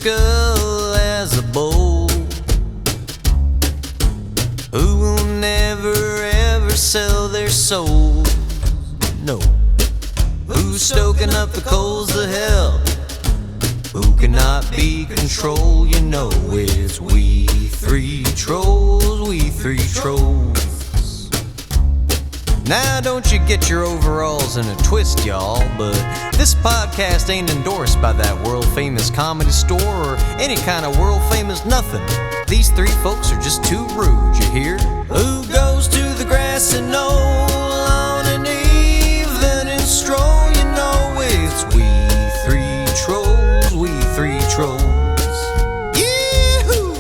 skull as a bowl, who will never ever sell their soul. No. Who's stoking up the coals of hell? Who cannot be controlled? You know it's we three trolls, we three trolls. Now don't you get your overalls in a twist, y'all, but this podcast ain't endorsed by that world-famous comedy store or any kind of world-famous nothing. These three folks are just too rude, you hear? Who goes to the grassy knoll on an evening stroll? You know it's we three trolls, we three trolls. Yee-hoo!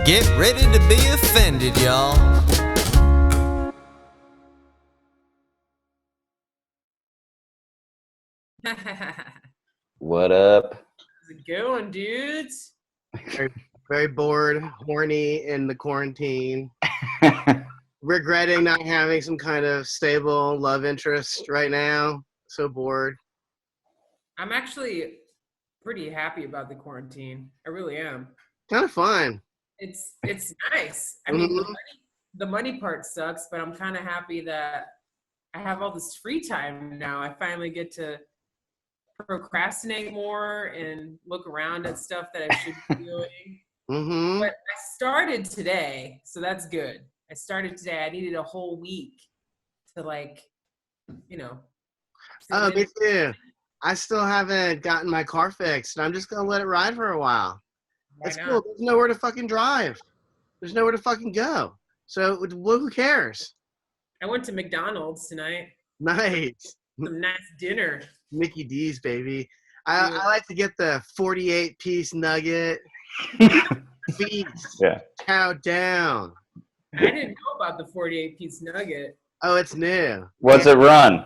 Get ready to be offended, y'all. What up? How's it going, dudes? Very bored, horny in the quarantine. Regretting not having some kind of stable love interest right now. So bored. I'm actually pretty happy about the quarantine. I really am. Kind of fun. It's nice. I mean, the money part sucks, but I'm kind of happy that I have all this free time now. I finally get to procrastinate more and look around at stuff that I should be doing. But I started today, so that's good. I started today. I needed a whole week to Oh, me too. I still haven't gotten my car fixed, and I'm just going to let it ride for a while. It's cool. There's nowhere to fucking drive. There's nowhere to fucking go. So who cares? I went to McDonald's tonight. Nice. Some nice dinner. Mickey D's, baby. I like to get the 48-piece nugget. Feast. Yeah. Cow down. I didn't know about the 48-piece nugget. Oh, it's new. What's it run?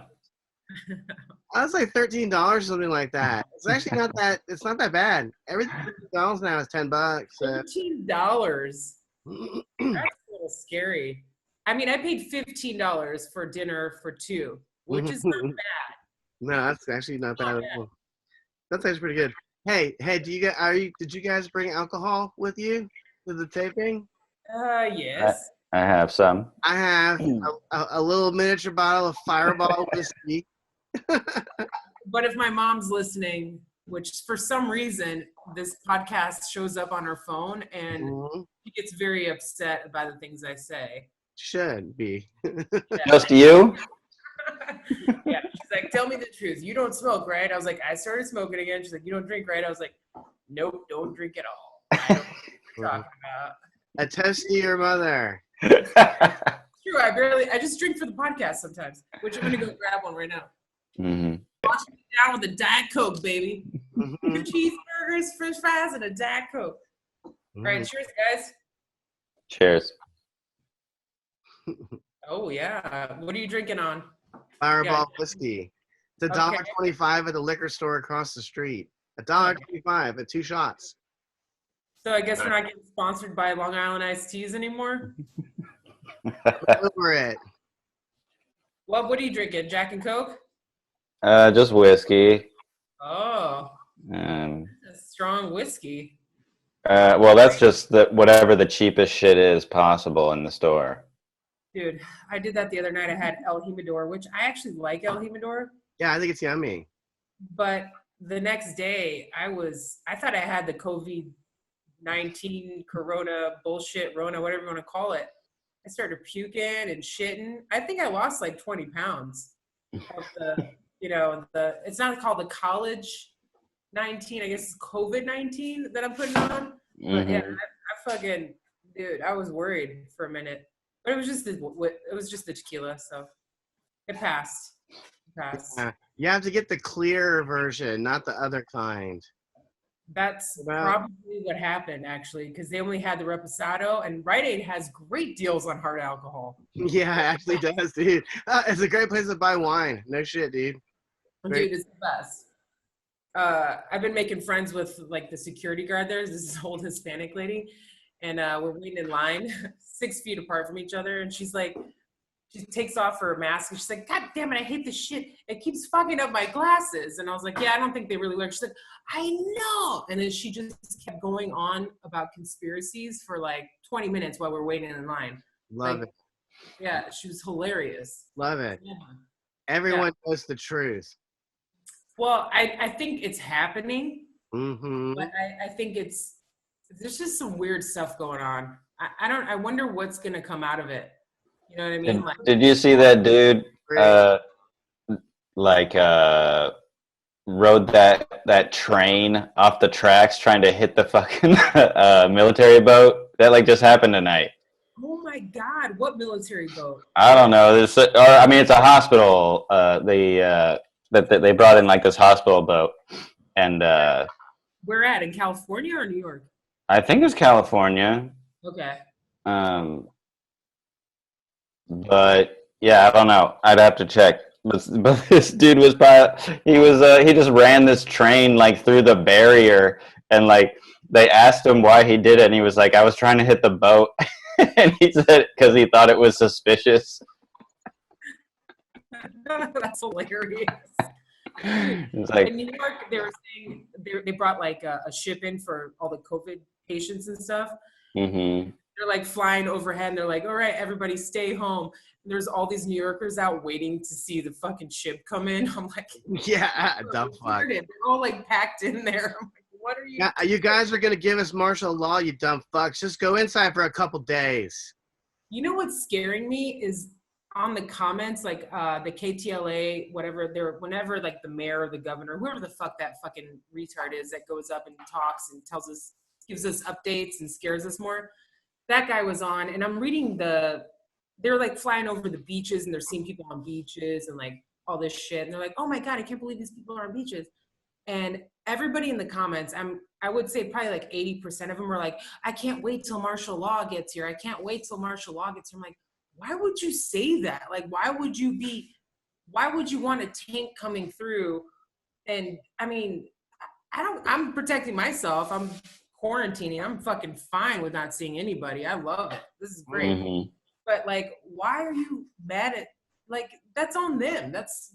I was like $13 or something like that. It's actually not that. It's not that bad. Everything at McDonald's now is $10. So. $13. That's a little scary. I mean, I paid $15 for dinner for two, which is not bad. No, that's actually not bad at all. That's actually pretty good. Hey, did you guys bring alcohol with you to the taping? Yes. I have some. I have a little miniature bottle of Fireball whiskey. But if my mom's listening, which for some reason this podcast shows up on her phone and she gets very upset by the things I say. Should be. Just you? Yeah, she's like, tell me the truth. You don't smoke, right? I was like, I started smoking again. She's like, you don't drink, right? I was like, nope, don't drink at all. I don't know what you're talking about. Attest to your mother. True, I just drink for the podcast sometimes, which I'm gonna go grab one right now. Washing it down with a Diet Coke, baby. 2 cheeseburgers, French fries, and a Diet Coke. All right, cheers, guys. Cheers. Oh yeah, what are you drinking on? Fireball whiskey. It's $1.25 at the liquor store across the street. $1.25 at 2 shots. So I guess we're not getting sponsored by Long Island iced teas anymore. Over it. What are you drinking? Jack and Coke? Just whiskey. Oh, A strong whiskey. Well, that's just whatever the cheapest shit is possible in the store. Dude, I did that the other night. I had El Jimador, which I actually like El Jimador. Yeah, I think it's yummy. But the next day, I thought I had the COVID-19 Corona bullshit, Rona, whatever you want to call it. I started puking and shitting. I think I lost like 20 pounds of it's not called the college 19, I guess it's COVID-19 that I'm putting on. But yeah, I fucking, dude, I was worried for a minute. But it was just the tequila, so it passed. Yeah. You have to get the clear version, not the other kind. That's probably what happened, actually, because they only had the Reposado, and Rite Aid has great deals on hard alcohol. Yeah, it actually does, dude. It's a great place to buy wine. No shit, dude. Dude, it's the best. I've been making friends with, like, the security guard there. This is old Hispanic lady, and we're waiting in line 6 feet apart from each other, and she's like, she takes off her mask and she's like, God damn it, I hate this shit. It keeps fucking up my glasses. And I was like, yeah, I don't think they really work. She's like, I know. And then she just kept going on about conspiracies for like 20 minutes while we're waiting in line. Love like, it. Yeah, she was hilarious. Love it. Yeah. Everyone knows the truth. Well, I think it's happening, Mm-hmm. but I think there's just some weird stuff going on. I wonder what's going to come out of it. You know what I mean? Did you see that dude rode that train off the tracks trying to hit the fucking military boat? That like just happened tonight. Oh my God! What military boat? I don't know. It's a hospital. They brought in like this hospital boat, and where at, in California or New York? I think it's California. Okay. But yeah, I don't know. I'd have to check. But this dude was he just ran this train like through the barrier, and like they asked him why he did it, and he was like, I was trying to hit the boat. And he said because he thought it was suspicious. That's hilarious. It's like, in New York, they were saying they brought like a ship in for all the COVID patients and stuff. mm-hmm. They're like flying overhead and they're like, all right, everybody stay home. And there's all these New Yorkers out waiting to see the fucking ship come in. I'm like, yeah, dumb fuck. They're all like packed in there. I'm like, what are you? Yeah, you guys are gonna give us martial law, you dumb fucks. Just go inside for a couple days. You know what's scaring me is on the comments, like the KTLA, whatever, whenever like the mayor or the governor, whoever the fuck that fucking retard is that goes up and talks and gives us updates and scares us more. That guy was on, and I'm reading they're like flying over the beaches and they're seeing people on beaches and like all this shit. And they're like, oh my God, I can't believe these people are on beaches. And everybody in the comments, I would say probably like 80% of them are like, I can't wait till martial law gets here. I can't wait till martial law gets here. I'm like, why would you say that? Like, why would you want a tank coming through? And I mean, I'm protecting myself. I'm quarantining. I'm fucking fine with not seeing anybody. I love it. This is great. Mm-hmm. But like, why are you mad at, like, that's on them. That's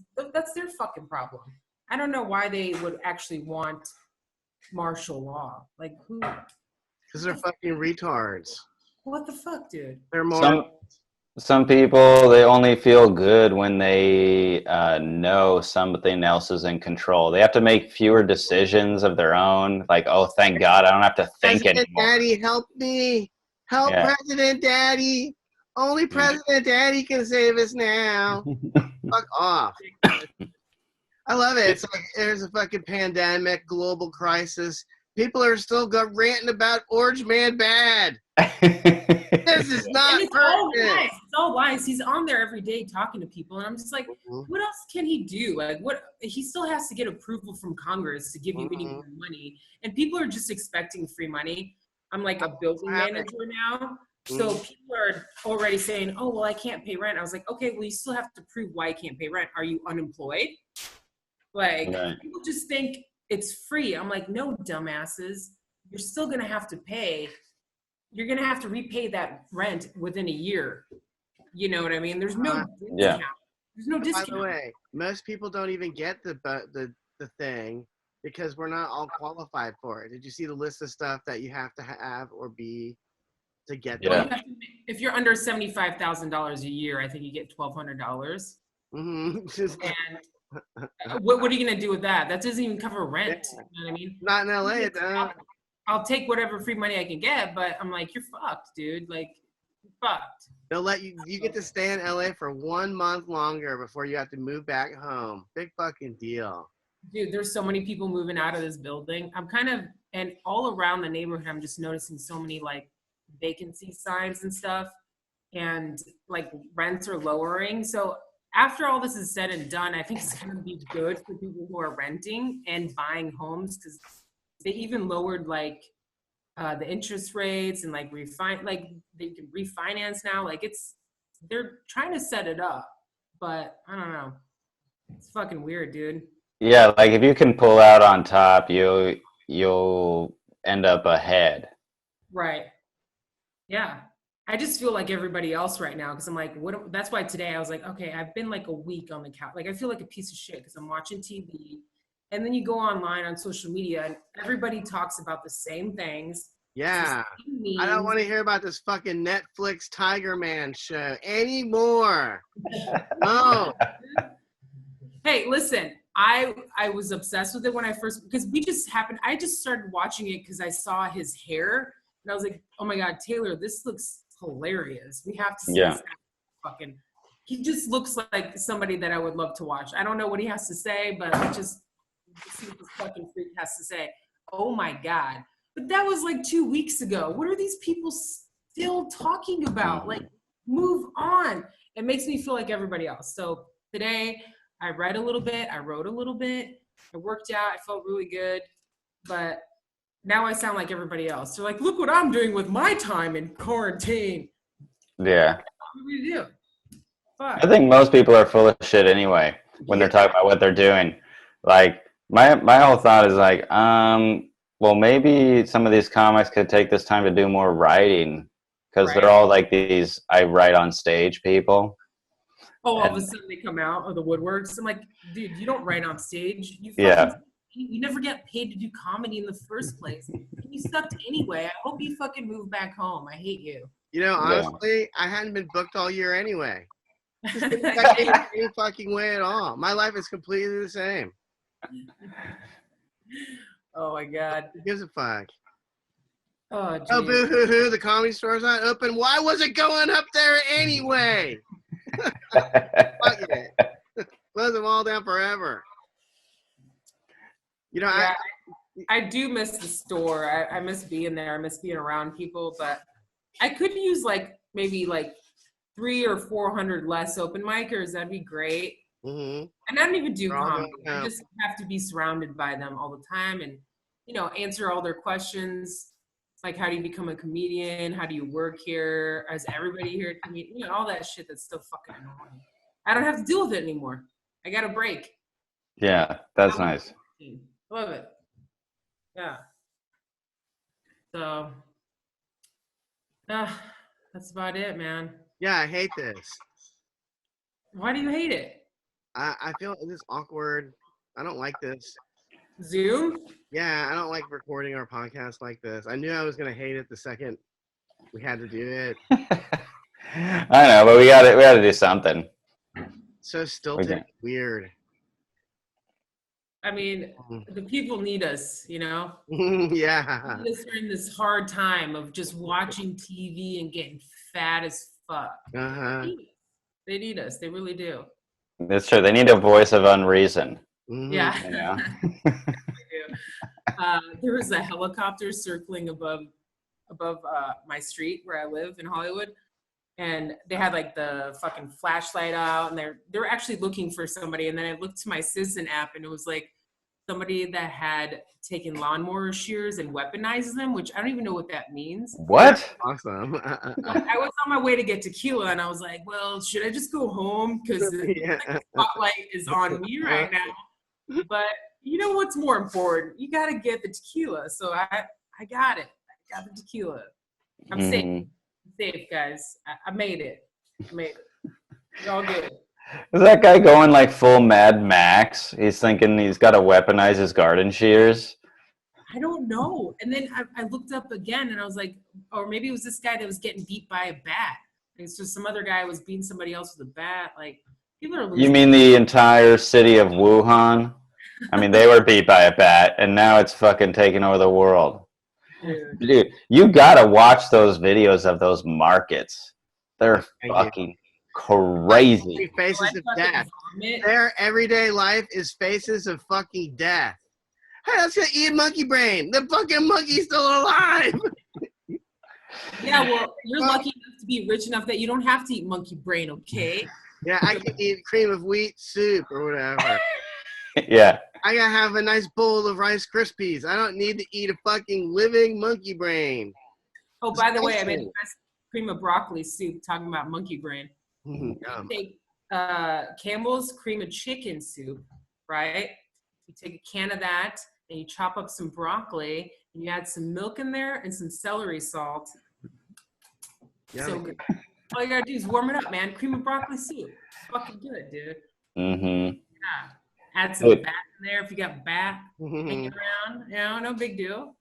their fucking problem. I don't know why they would actually want martial law. Like, who? Because they're fucking retards. What the fuck, dude? They're more. Some people, they only feel good when they know something else is in control. They have to make fewer decisions of their own. Like, oh, thank God, I don't have to think President anymore. Daddy, help me. Help President Daddy. Only President Daddy can save us now. Fuck off. I love it. It's like there's a fucking pandemic, global crisis. People are still ranting about Orange Man bad. This is not perfect. It's all lies. He's on there every day talking to people, and I'm just like, what else can he do? Like, what? He still has to get approval from Congress to give you any more money, and people are just expecting free money. I'm like a building manager now, so people are already saying, "Oh, well, I can't pay rent." I was like, "Okay, well, you still have to prove why you can't pay rent. Are you unemployed?" Like, people just think it's free. I'm like, no, dumbasses. You're still gonna have to pay. You're going to have to repay that rent within a year. You know what I mean? There's no discount. There's no discount. By the way, most people don't even get the thing because we're not all qualified for it. Did you see the list of stuff that you have to have or be to get Well, that? if you're under $75,000 a year, I think you get $1,200. Mm-hmm. And what are you going to do with that? That doesn't even cover rent. You know what I mean? Not in LA, it doesn't. I'll take whatever free money I can get, but I'm like, you're fucked, dude. Like, you're fucked. They'll let you get to stay in LA for 1 month longer before you have to move back home. Big fucking deal. Dude, there's so many people moving out of this building. And all around the neighborhood, I'm just noticing so many like vacancy signs and stuff, and like rents are lowering. So after all this is said and done, I think it's going to be good for people who are renting and buying homes, because they even lowered like the interest rates and like they can refinance now. Like they're trying to set it up, but I don't know. It's fucking weird, dude. Yeah, like if you can pull out on top, you'll end up ahead. Right. Yeah. I just feel like everybody else right now because I'm like, what? That's why today I was like, okay, I've been like a week on the couch. Like I feel like a piece of shit because I'm watching TV, and then you go online on social media and everybody talks about the same things. Yeah. I don't want to hear about this fucking Netflix Tiger Man show anymore. No. Hey, listen, I was obsessed with it when I first because I just started watching it because I saw his hair and I was like, oh my God, Taylor, this looks hilarious. We have to see this fucking. He just looks like somebody that I would love to watch. I don't know what he has to say, but I just see what this fucking freak has to say. Oh my God. But that was like 2 weeks ago. What are these people still talking about? Like, move on. It makes me feel like everybody else. So today I read a little bit. I wrote a little bit. I worked out. I felt really good. But now I sound like everybody else. They're like, look what I'm doing with my time in quarantine. Yeah. What do you do? Fuck. I think most people are full of shit anyway when they're talking about what they're doing. Like my whole thought is like, well, maybe some of these comics could take this time to do more writing because they're all like these I write on stage people. Oh, all of a sudden they come out of the woodworks. I'm like, dude, you don't write on stage. You never get paid to do comedy in the first place. You sucked anyway. I hope you fucking move back home. I hate you. You know, honestly, I hadn't been booked all year anyway. Just didn't affect me in any fucking way at all. My life is completely the same. Oh my God. Who gives a fuck? Oh, oh boo hoo hoo, the comedy store's not open. Why was it going up there anyway? Fuck it. Close them all down forever. You know, yeah, I do miss the store. I miss being there. I miss being around people, but I could use maybe 300 or 400 less open micers. That'd be great. Mm-hmm. And I don't even do comedy. I just have to be surrounded by them all the time and, answer all their questions. Like, how do you become a comedian? How do you work here? Is everybody here a comedian? All that shit that's still fucking annoying. I don't have to deal with it anymore. I got a break. Yeah, that's nice. Love it. Yeah. So, that's about it, man. Yeah, I hate this. Why do you hate it? I feel this awkward. I don't like this. Zoom? Yeah, I don't like recording our podcast like this. I knew I was gonna hate it the second we had to do it. I know, but we got to do something. So stilted, weird. I mean, the people need us, Yeah. They need us during this hard time of just watching TV and getting fat as fuck. They need us. They really do. That's true. They need a voice of unreason. Yeah. There was a helicopter circling above my street where I live in Hollywood, and they had the fucking flashlight out, and they were actually looking for somebody. And then I looked to my Citizen app, and it was somebody that had taken lawnmower shears and weaponized them, which I don't even know what that means. What? Awesome. I was on my way to get tequila, and I was like, well, should I just go home? Because the spotlight is on me right now. But you know what's more important? You got to get the tequila. So I got it. I got the tequila. I'm safe. Safe, guys. I made it. It's all good. Is that guy going full Mad Max? He's thinking he's got to weaponize his garden shears. I don't know. And then I looked up again, and I was like, or maybe it was this guy that was getting beat by a bat. And it's just some other guy was beating somebody else with a bat. People are losing. You mean the entire city of Wuhan? I mean, they were beat by a bat, and now it's fucking taking over the world. Dude, you gotta watch those videos of those markets. They're fucking crazy. Faces of death. Their everyday life is faces of fucking death. Hey, let's go eat monkey brain. The fucking monkey's still alive. Yeah, well, you're lucky enough to be rich enough that you don't have to eat monkey brain, okay? Yeah, I can eat cream of wheat soup or whatever. Yeah. I gotta have a nice bowl of Rice Krispies. I don't need to eat a fucking living monkey brain. Oh, by the way, I made the best cream of broccoli soup talking about monkey brain. You take Campbell's cream of chicken soup, right? You take a can of that, and you chop up some broccoli, and you add some milk in there and some celery salt. So good. All you gotta do is warm it up, man. Cream of broccoli soup. Fucking good, dude. Mm-hmm. Yeah. Add some bat in there if you got bat hanging Mm-hmm. around. You know, no big deal.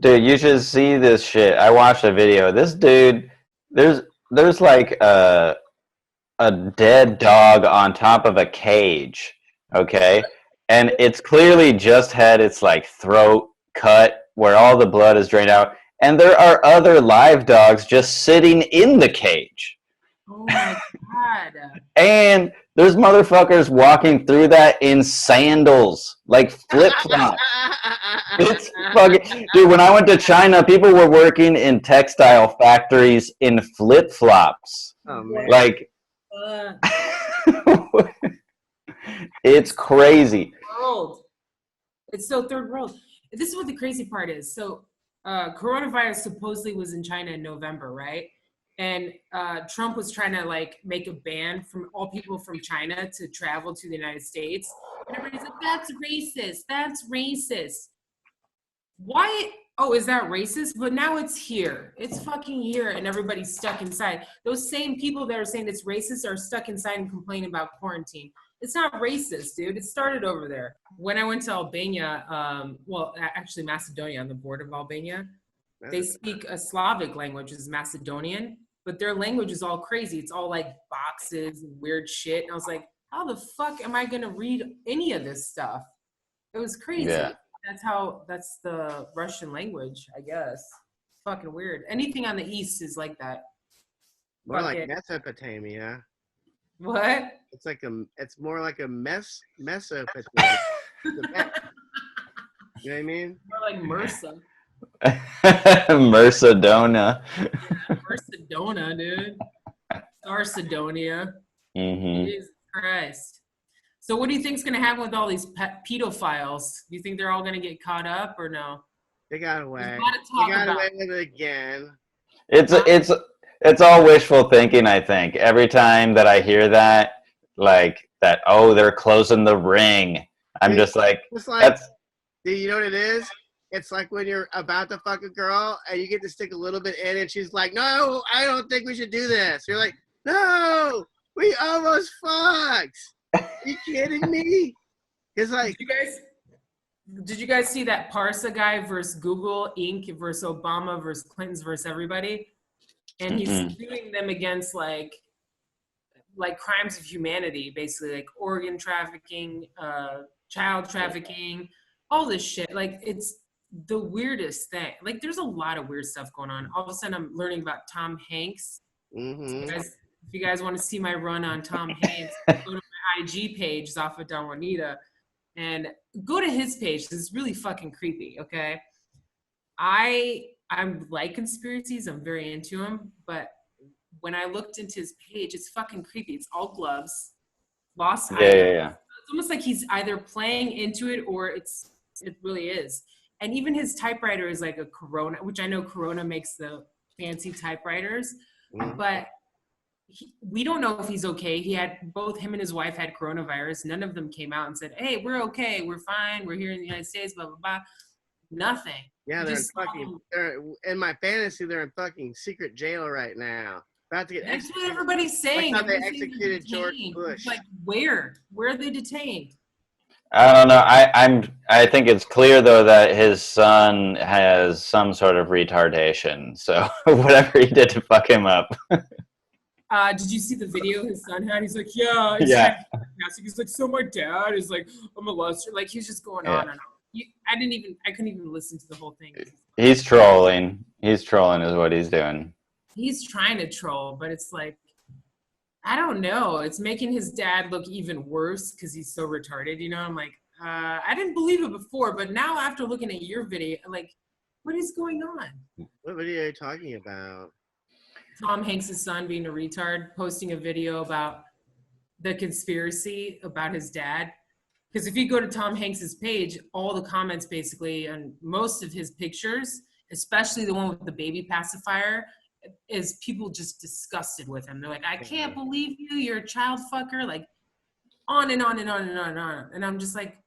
Dude, you should see this shit. I watched a video. This dude, there's like a dead dog on top of a cage, okay? And it's clearly just had its like throat cut where all the blood is drained out. And there are other live dogs just sitting in the cage. Oh my God. And there's motherfuckers walking through that in sandals, like flip-flops. It's fucking, dude, when I went to China, people were working in textile factories in flip-flops. Oh man. Like, it's crazy. World. It's so third world. This is what the crazy part is. So coronavirus supposedly was in China in November, right? And Trump was trying to like make a ban from all people from China to travel to the United States. And everybody's like, that's racist. That's racist. Why? Oh, is that racist? But now it's here. It's fucking here and everybody's stuck inside. Those same people that are saying it's racist are stuck inside and complaining about quarantine. It's not racist, dude. It started over there. When I went to Albania, actually Macedonia, on the border of Albania, they speak a Slavic language, is Macedonian, but their language is all crazy. It's all like boxes and weird shit. And I was like, how the fuck am I going to read any of this stuff? It was crazy. Yeah. That's the Russian language, I guess. Fucking weird. Anything on the East is like that. More like Mesopotamia. What? It's more like a Mesopotamia. You know what I mean? More like MRSA. Mercedona. Yeah, Mercedona, dude. Sarcedonia. Mm-hmm. Jesus Christ. So what do you think's gonna happen with all these pedophiles? Do you think they're all gonna get caught up or no? They got away. They got away with it again. It's all wishful thinking, I think. Every time that I hear that, oh, they're closing the ring. I'm just like, that's... Do you know what it is? It's like when you're about to fuck a girl and you get to stick a little bit in and she's like, no, I don't think we should do this. You're like, no, we almost fucked. Are you kidding me? It's like... Did you guys see that Parsa guy versus Google Inc. versus Obama versus Clinton's versus everybody? And he's suing them against like crimes of humanity, basically like organ trafficking, child trafficking, all this shit. Like it's the weirdest thing. Like there's a lot of weird stuff going on. All of a sudden I'm learning about Tom Hanks. Mm-hmm. If you guys want to see my run on Tom Hanks, go to my IG page, Zafa Don Juanita, and go to his page. It's really fucking creepy, okay? I'm like conspiracies. I'm very into them. But when I looked into his page, it's fucking creepy. It's all gloves, lost items. Yeah. It's almost like he's either playing into it or it really is. And even his typewriter is like a Corona, which I know Corona makes the fancy typewriters. Mm-hmm. But we don't know if he's okay. Both him and his wife had coronavirus. None of them came out and said, hey, we're okay. We're fine. We're here in the United States, blah, blah, blah. Nothing. Yeah, they're in my fantasy, they're in fucking secret jail right now. About to get That's executed. what everybody's saying. Like how they executed George Bush. It's like, where are they detained? I don't know. I think it's clear though that his son has some sort of retardation. So whatever he did to fuck him up. Did you see the video his son had? He's like, yeah. He's like, so my dad is like a molester. Like he was just going on and on. I couldn't even listen to the whole thing. He's trolling. He's trolling is what he's doing. He's trying to troll, but it's like, I don't know. It's making his dad look even worse because he's so retarded. You know, I'm like, I didn't believe it before, but now after looking at your video, like, what is going on? What video are you talking about? Tom Hanks' son being a retard, posting a video about the conspiracy about his dad. Because if you go to Tom Hanks' page, all the comments basically on most of his pictures, especially the one with the baby pacifier, is people just disgusted with him. They're like, I can't believe you're a child fucker. Like on and on and on and on and on. And I'm just like,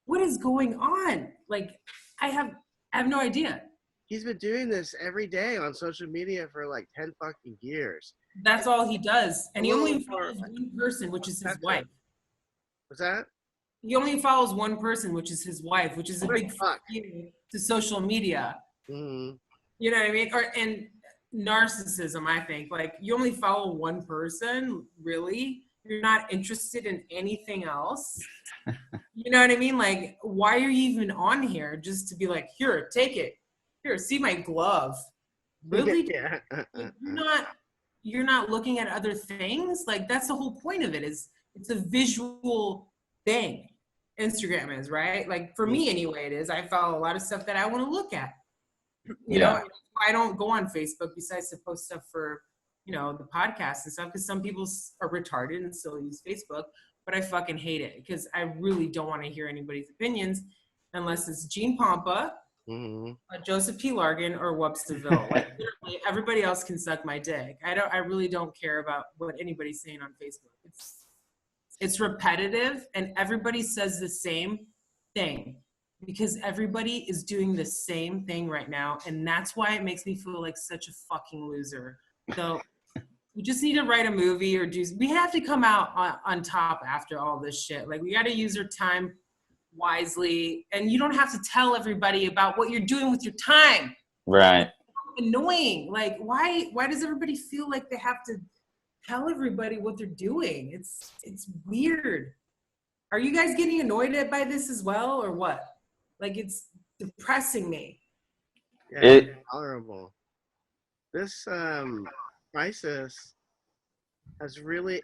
what is going on? Like, I have no idea. He's been doing this every day on social media for like 10 fucking years. That's all he does. And he only More- follows one person, which is his That's wife. it. What's that? He only follows one person, which is his wife, which is a What a big fuck. fuck you to social media. Mm-hmm. You know what I mean? And narcissism, I think. Like, you only follow one person, really? You're not interested in anything else? You know what I mean? Like, why are you even on here? Just to be like, here, take it. Here, see my glove. Really? Yeah. Like, you're not looking at other things? Like, that's the whole point of it, is it's a visual thing. Instagram is, right? Like, for me anyway, it is. I follow a lot of stuff that I want to look at. You know, I don't go on Facebook besides to post stuff for, you know, the podcast and stuff, because some people are retarded and still use Facebook, but I fucking hate it because I really don't want to hear anybody's opinions unless it's Gene Pompa, Joseph P. Larkin, or Wub Savell. Like, literally, everybody else can suck my dick. I really don't care about what anybody's saying on Facebook. It's repetitive, and everybody says the same thing because everybody is doing the same thing right now, and that's why it makes me feel like such a fucking loser. So we just need to write a movie, or we have to come out on top after all this shit. Like, we got to use our time wisely, and you don't have to tell everybody about what you're doing with your time. Right. It's annoying. Like, why does everybody feel like they have to tell everybody what they're doing? It's weird. Are you guys getting annoyed by this as well, or what? Like, it's depressing me. Yeah, it's intolerable. This crisis has really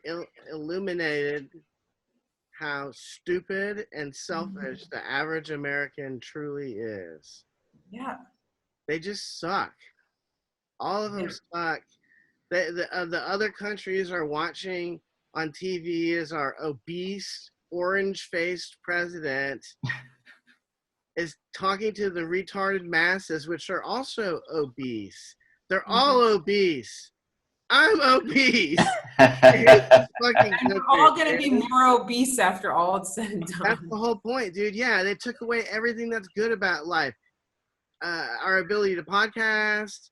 illuminated how stupid and selfish the average American truly is. Yeah. They just suck. All of them suck. The other countries are watching on TV as our obese, orange-faced president is talking to the retarded masses, which are also obese. They're all obese. I'm obese. And we're all going to be more obese after all it's said and done. That's the whole point, dude. Yeah, they took away everything that's good about life. Our ability to podcast.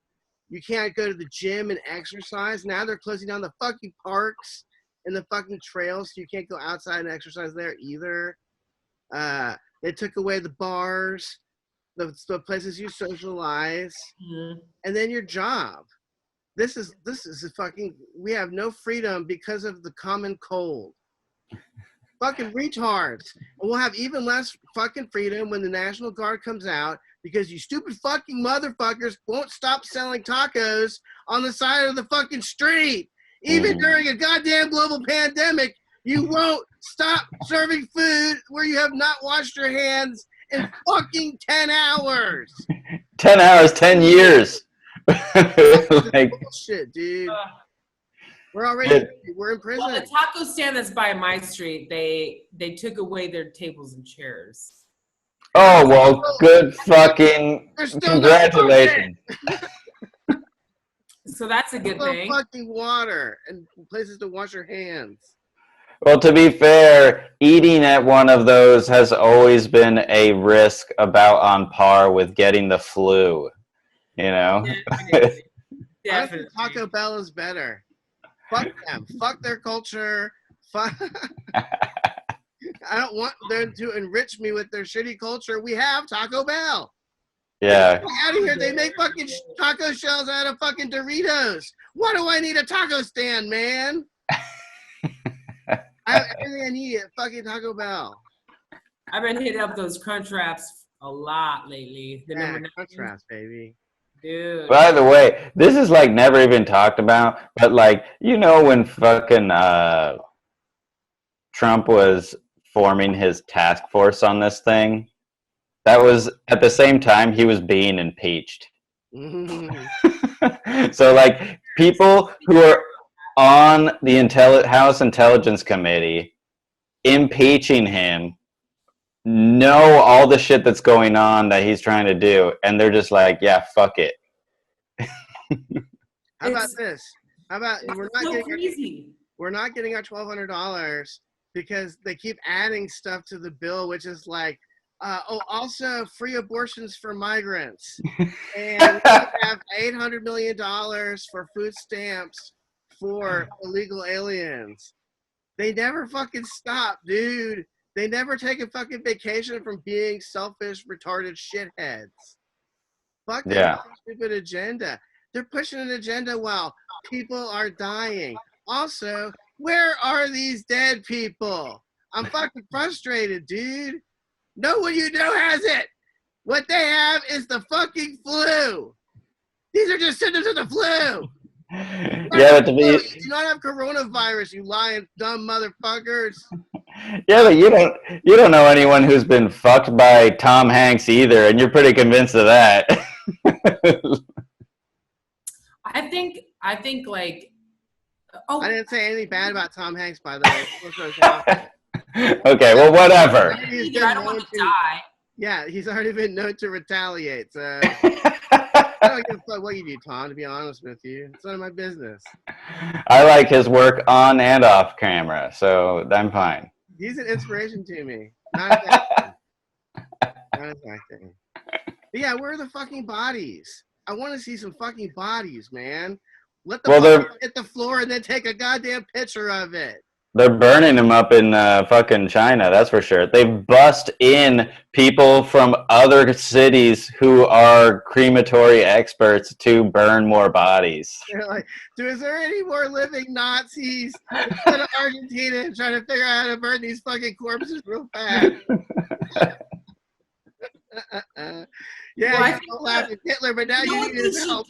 You can't go to the gym and exercise. Now they're closing down the fucking parks and the fucking trails, so you can't go outside and exercise there either. They took away the bars, the places you socialize, and then your job. This is a fucking. We have no freedom because of the common cold. Fucking retards. And we'll have even less fucking freedom when the National Guard comes out because you stupid fucking motherfuckers won't stop selling tacos on the side of the fucking street. Even during a goddamn global pandemic, you won't stop serving food where you have not washed your hands in fucking 10 hours. 10 hours, 10 years. Like, bullshit, dude. We're in prison. Well, the taco stand that's by my street, they took away their tables and chairs. Oh, well, good fucking congratulations. So that's a good thing. Fucking water and places to wash your hands. Well, to be fair, eating at one of those has always been a risk about on par with getting the flu, you know? Definitely. Taco Bell is better. Fuck them. Fuck their culture. Fuck. I don't want them to enrich me with their shitty culture. We have Taco Bell. Yeah. Get out of here. They make fucking taco shells out of fucking Doritos. Why do I need a taco stand, man? I have everything I need at fucking Taco Bell. I've been hitting up those Crunch Wraps a lot lately. The number 9. Crunch Wraps, baby. Dude. By the way, this is like never even talked about, but like, you know, when fucking Trump was forming his task force on this thing, that was at the same time he was being impeached. So like people who are on the House Intelligence Committee impeaching him know all the shit that's going on that he's trying to do, and they're just like, yeah, fuck it. How about this? How about we're not getting our $1,200 because they keep adding stuff to the bill, which is like Also, free abortions for migrants. And we have $800 million for food stamps for illegal aliens. They never fucking stop, dude. They never take a fucking vacation from being selfish, retarded shitheads. Fuck that stupid agenda. They're pushing an agenda while people are dying. Also, where are these dead people? I'm fucking frustrated, dude. No one you know has it. What they have is the fucking flu. These are just symptoms of the flu. Yeah, but You do not have coronavirus, you lying dumb motherfuckers. Yeah, but you don't know anyone who's been fucked by Tom Hanks either, and you're pretty convinced of that. I think like. Oh, I didn't say anything bad about Tom Hanks, by the way. Okay, well, whatever. I don't want to die. Yeah, he's already been known to retaliate. So I don't give a fuck what you do, Tom. To be honest with you, it's none of my business. I like his work on and off camera, so I'm fine. He's an inspiration to me. Not a bad thing. But yeah, where are the fucking bodies? I want to see some fucking bodies, man. Let the body hit the floor and then take a goddamn picture of it. They're burning them up in fucking China, that's for sure. They bust in people from other cities who are crematory experts to burn more bodies. They're like, is there any more living Nazis instead of Argentina and trying to figure out how to burn these fucking corpses real fast? Yeah, well, you don't laugh at Hitler, but now you need his help.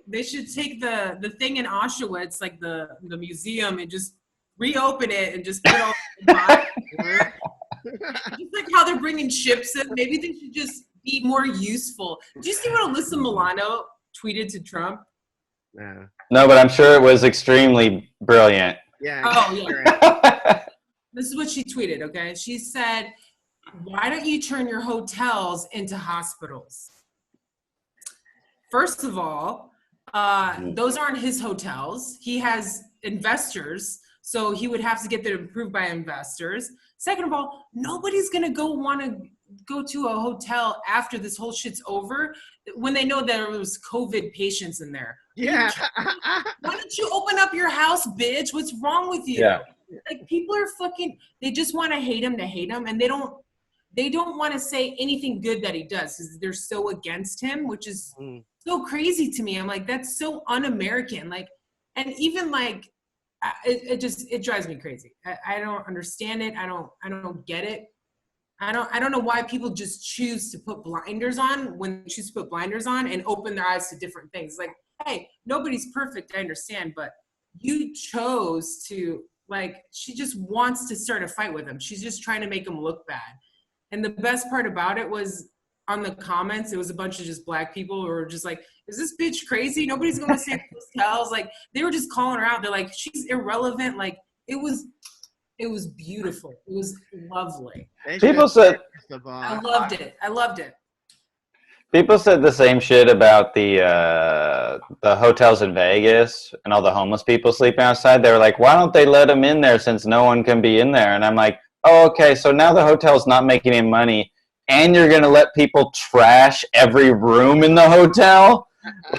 They should take the thing in Auschwitz, like the museum, and just reopen it and just put all the bodies. Just like how they're bringing ships in, maybe they should just be more useful. Do you see what Alyssa Milano tweeted to Trump? No, but I'm sure it was extremely brilliant. Yeah. Oh, yeah. This is what she tweeted, okay? She said, why don't you turn your hotels into hospitals? First of all, those aren't his hotels. He has investors, so he would have to get them approved by investors. Second of all, nobody's going to want to go to a hotel after this whole shit's over when they know there was COVID patients in there. Yeah. Why don't you open up your house, bitch? What's wrong with you? Yeah. Like, people are fucking, they just want to hate him, and they don't want to say anything good that he does because they're so against him, which is so crazy to me. I'm like, that's so un-American. Like, and even like, it drives me crazy. I don't understand it. I don't get it. I don't know why people just choose to put blinders on when they choose to put blinders on and open their eyes to different things. Like, hey, nobody's perfect. I understand, but you chose to, like, she just wants to start a fight with him. She's just trying to make him look bad. And the best part about it was on the comments, it was a bunch of just black people who were just like, is this bitch crazy? Nobody's going to say hotels. Like, they were just calling her out. They're like, she's irrelevant. Like, it was beautiful. It was lovely. People said, I loved it. People said the same shit about the hotels in Vegas and all the homeless people sleeping outside. They were like, why don't they let them in there since no one can be in there? And I'm like, oh, okay, so now the hotel's not making any money, and you're going to let people trash every room in the hotel?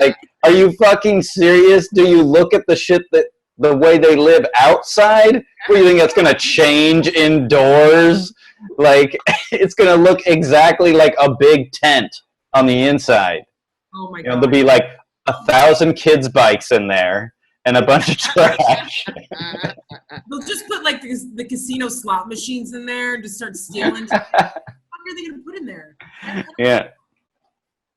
Like, are you fucking serious? Do you look at the shit that the way they live outside? What do you think that's going to change indoors? Like, it's going to look exactly like a big tent on the inside. Oh my God. There'll be like 1,000 kids' bikes in there and a bunch of trash. They'll just put like the casino slot machines in there and just start stealing. What are they going to put in there? Yeah.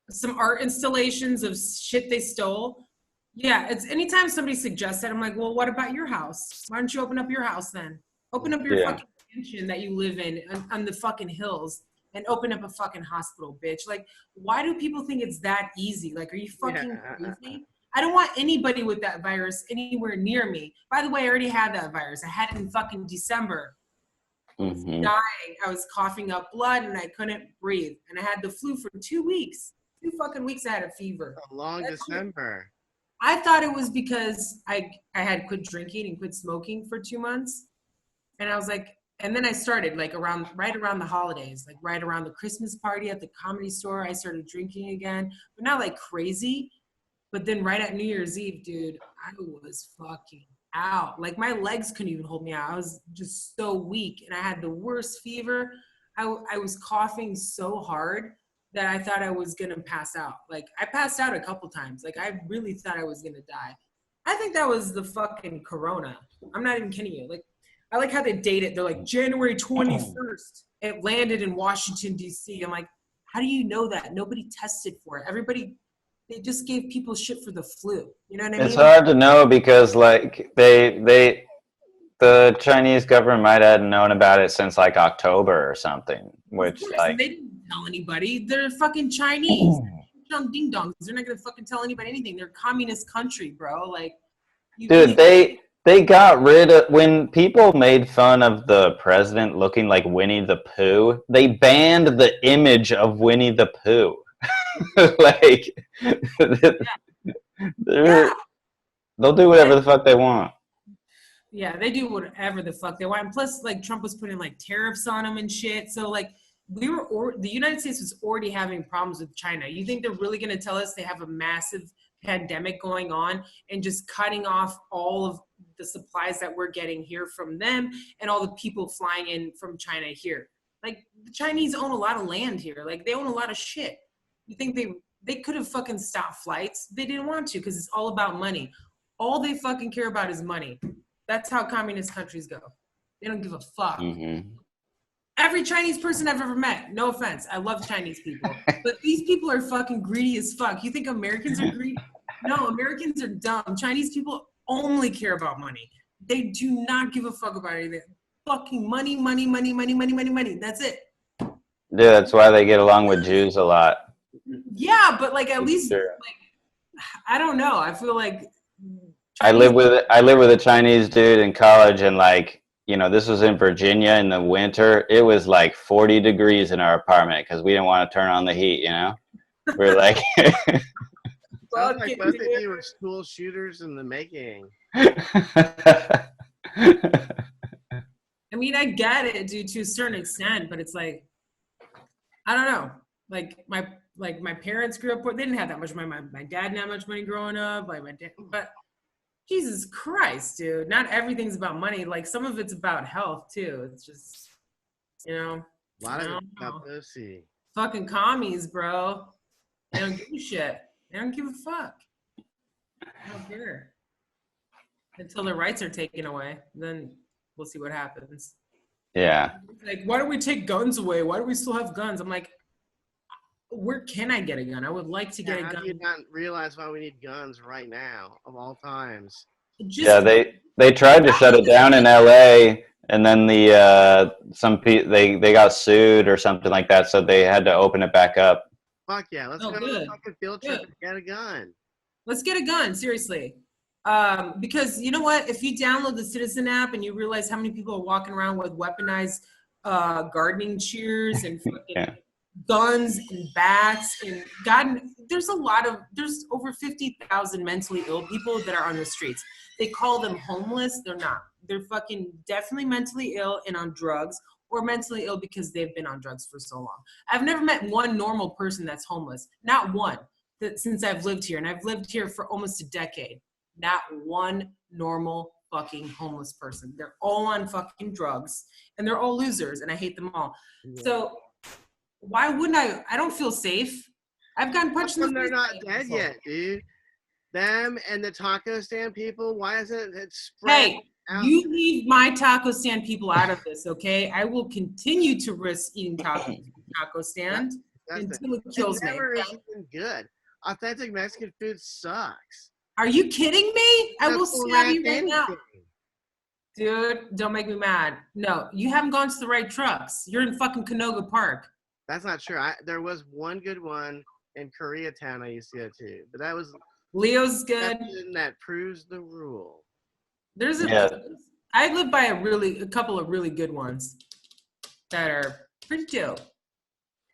Some art installations of shit they stole. Yeah, it's anytime somebody suggests that, I'm like, well, what about your house? Why don't you open up your house then? Open up your fucking mansion that you live in on the fucking hills and open up a fucking hospital, bitch. Like, why do people think it's that easy? Like, are you fucking crazy? I don't want anybody with that virus anywhere near me. By the way, I already had that virus. I had it in fucking December. I was dying. I was coughing up blood and I couldn't breathe. And I had the flu for 2 weeks. 2 fucking weeks I had a fever. A long December. I thought it was because I had quit drinking and quit smoking for 2 months. And I was like, And then I started like right around the holidays, like right around the Christmas party at the Comedy Store. I started drinking again, but not like crazy. But then right at New Year's Eve, dude, I was fucking out. Like my legs couldn't even hold me out. I was just so weak, and I had the worst fever. I was coughing so hard that I thought I was gonna pass out. Like I passed out a couple times. Like I really thought I was gonna die. I think that was the fucking corona. I'm not even kidding you. Like I like how they date it. They're like January 21st. It landed in Washington, D.C. I'm like, how do you know that? Nobody tested for it. Everybody, they just gave people shit for the flu. You know what I mean? It's hard to know because like the Chinese government might have known about it since like October or something, which like they didn't tell anybody. They're fucking Chinese. Ding dongs. They're not gonna fucking tell anybody anything. They're a communist country, bro. Like, dude, they got rid of, when people made fun of the president looking like Winnie the Pooh, they banned the image of Winnie the Pooh. Like, they'll do whatever the fuck they want. Yeah, they do whatever the fuck they want. And plus, like, Trump was putting like tariffs on them and shit. So like, the United States was already having problems with China. You think they're really going to tell us they have a massive pandemic going on and just cutting off all of the supplies that we're getting here from them and all the people flying in from China here? Like, the Chinese own a lot of land here. Like, they own a lot of shit. You think they could have fucking stopped flights? They didn't want to because it's all about money. All they fucking care about is money. That's how communist countries go. They don't give a fuck. Mm-hmm. Every Chinese person I've ever met, no offense, I love Chinese people, but these people are fucking greedy as fuck. You think Americans are greedy? No, Americans are dumb. Chinese people only care about money. They do not give a fuck about anything. Fucking money, money, money, money, money, money, money. That's it. Yeah, that's why they get along with Jews a lot. Yeah, but like at least, like, I don't know. I feel like I live with a Chinese dude in college, and like, you know, this was in Virginia in the winter. It was like 40 degrees in our apartment because we didn't want to turn on the heat, you know? We're like... Sounds like both of you were school shooters in the making. I mean, I get it, dude, to a certain extent, but it's like, I don't know. Like my parents grew up poor. They didn't have that much money. My dad didn't have much money growing up. Like my dad, but Jesus Christ, dude. Not everything's about money. Like some of it's about health too. It's just, you know. A lot of it's about pussy. Fucking commies, bro. They don't give a shit. They don't give a fuck. They don't care. Until their rights are taken away, then we'll see what happens. Yeah. Like, why don't we take guns away? Why do we still have guns? I'm like, where can I get a gun? I would like to get a gun. How do you not realize why we need guns right now, of all times? Yeah, they tried to shut it down in LA, and then they got sued or something like that, so they had to open it back up. Fuck yeah, let's go on a fucking field trip and get a gun. Let's get a gun, seriously. Because you know what? If you download the Citizen app and you realize how many people are walking around with weaponized gardening shears and fucking guns and bats and there's over 50,000 mentally ill people that are on the streets. They call them homeless. They're not. They're fucking definitely mentally ill and on drugs, or mentally ill because they've been on drugs for so long. I've never met one normal person that's homeless. Not one. Since I've lived here, and I've lived here for almost a decade. Not one normal fucking homeless person. They're all on fucking drugs, and they're all losers, and I hate them all. Yeah. So why wouldn't I? I don't feel safe. I've gotten punched in the face. They're not dead yet, dude. Them and the taco stand people. Why isn't it spread? Hey, you leave my taco stand people out of this, okay? I will continue to risk eating taco stand until it kills me. Never is even good. Authentic Mexican food sucks. Are you kidding me? I will stab you right now. Dude, don't make me mad. No, you haven't gone to the right trucks. You're in fucking Canoga Park. That's not true. There was one good one in Koreatown I used to go to, but that was Leo's good. That proves the rule. There's I live by a couple of really good ones that are pretty dope.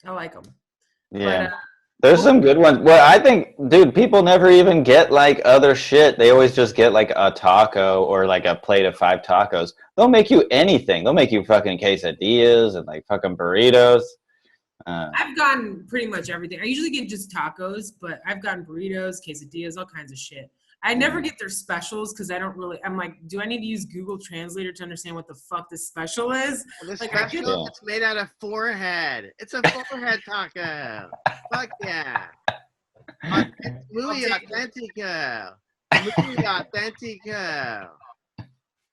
I like them. Yeah. But There's some good ones. Well, I think, dude, people never even get like other shit. They always just get like a taco or like a plate of 5 tacos. They'll make you anything. They'll make you fucking quesadillas and like fucking burritos. I've gotten pretty much everything. I usually get just tacos, but I've gotten burritos, quesadillas, all kinds of shit. I never get their specials because I don't really. I'm like, do I need to use Google Translator to understand what the fuck this special is? The Like, special, it's made out of forehead. It's a forehead taco. Fuck yeah. Muy authentico. Muy authentico.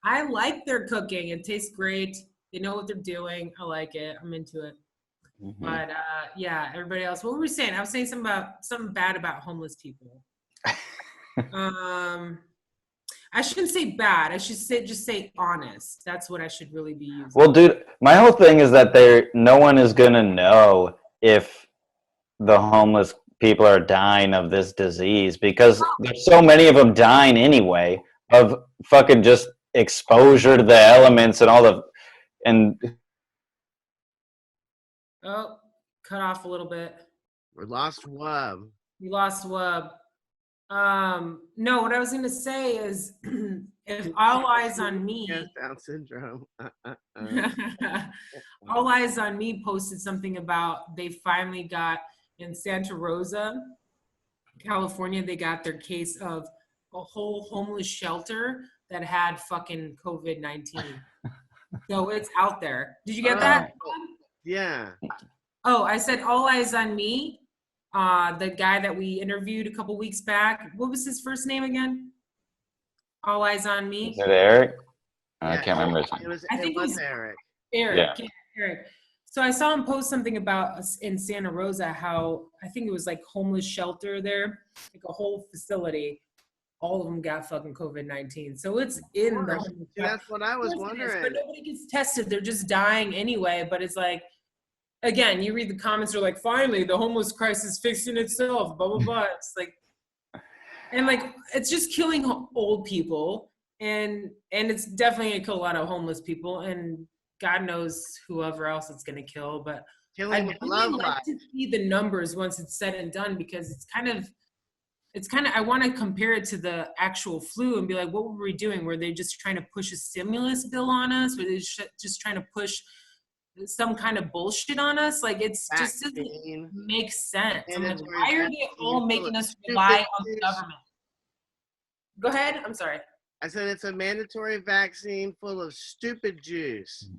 I like their cooking. It tastes great. They know what they're doing. I like it. I'm into it. Mm-hmm. But yeah, everybody else. What were we saying? I was saying something bad about homeless people. I shouldn't say bad. I should just say honest. That's what I should really be using. Well, dude, my whole thing is that no one is gonna know if the homeless people are dying of this disease because there's so many of them dying anyway of fucking just exposure to the elements and all the and. Oh, cut off a little bit. We lost Wub. You lost Wub. No, what I was going to say is if All Eyes on Me. Yes, Down syndrome. All Eyes on Me posted something about they finally got in Santa Rosa, California, they got their case of a whole homeless shelter that had fucking COVID-19. So it's out there. Did you get that? Yeah. Oh, I said All Eyes on Me. The guy that we interviewed a couple weeks back. What was his first name again? All Eyes on Me. Is it Eric? I Yeah, can't remember his name. I think it was Eric. Eric. Yeah. Eric. So I saw him post something about us in Santa Rosa, how I think it was like homeless shelter there, like a whole facility. All of them got fucking COVID-19. So it's in the homeless That's what I was wondering. But nobody gets tested. They're just dying anyway. But it's like, again, you read the comments, they're like, finally, the homeless crisis fixing itself, blah, blah, blah. It's like, and like, it's just killing old people. And it's definitely gonna kill a lot of homeless people. And God knows whoever else it's gonna kill. But I'd really like to see the numbers once it's said and done, because it's kind of, I want to compare it to the actual flu and be like, what were we doing? Were they just trying to push a stimulus bill on us? Were they just trying to push some kind of bullshit on us? Like, it's just doesn't make sense. I'm like, why are they all making us rely on the government? Go ahead. I'm sorry. I said it's a mandatory vaccine full of stupid juice,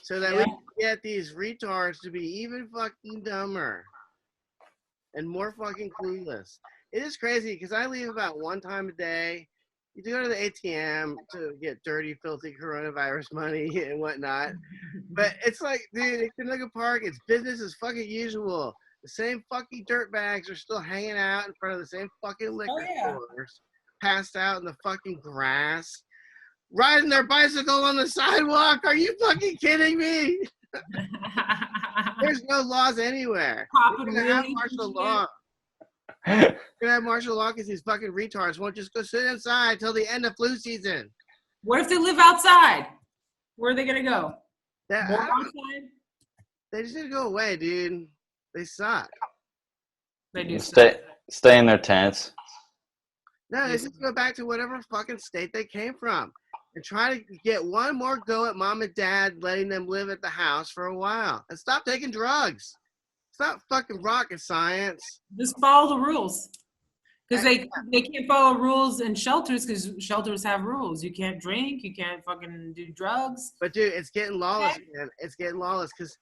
so that we can get these retards to be even fucking dumber and more fucking clueless. It is crazy because I leave about one time a day. You go to the ATM to get dirty, filthy coronavirus money and whatnot. But it's like, dude, in Canoga Park, it's business as fucking usual. The same fucking dirt bags are still hanging out in front of the same fucking liquor stores, passed out in the fucking grass, riding their bicycle on the sidewalk. Are you fucking kidding me? There's no laws anywhere. We're gonna have martial law. We're gonna have martial law because these fucking retards won't just go sit inside till the end of flu season. What if they live outside? Where are they gonna go? Outside? They just need to go away, dude. They suck. They do stay in their tents. No, they just go back to whatever fucking state they came from and try to get one more go at mom and dad letting them live at the house for a while and stop taking drugs. It's not fucking rocket science. Just follow the rules. Because they can't follow rules in shelters because shelters have rules. You can't drink. You can't fucking do drugs. But, dude, it's getting lawless, man. It's getting lawless because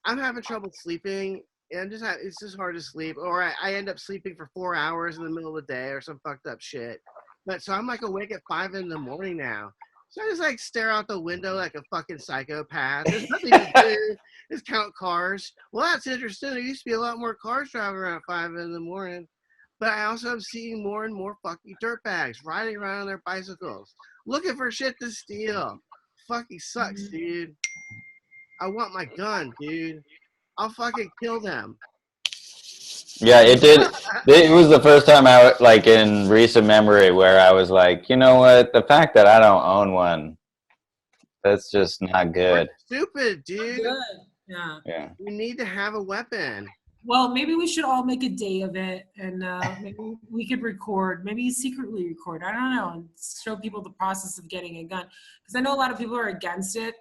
I'm having trouble sleeping. And it's just hard to sleep. Or I end up sleeping for 4 hours in the middle of the day or some fucked up shit. But so I'm like awake at 5 in the morning now. So I just like stare out the window like a fucking psychopath. There's nothing to do. Just count cars. Well, that's interesting. There used to be a lot more cars driving around at 5 in the morning. But I also am seeing more and more fucking dirtbags riding around on their bicycles, looking for shit to steal. Fucking sucks, dude. I want my gun, dude. I'll fucking kill them. Yeah, it did. It was the first time like in recent memory where I was like, you know what? The fact that I don't own one, that's just not good. Stupid, dude. Good. Yeah. You need to have a weapon. Well, maybe we should all make a day of it, and maybe we could record, maybe secretly record. I don't know, and show people the process of getting a gun. Because I know a lot of people are against it,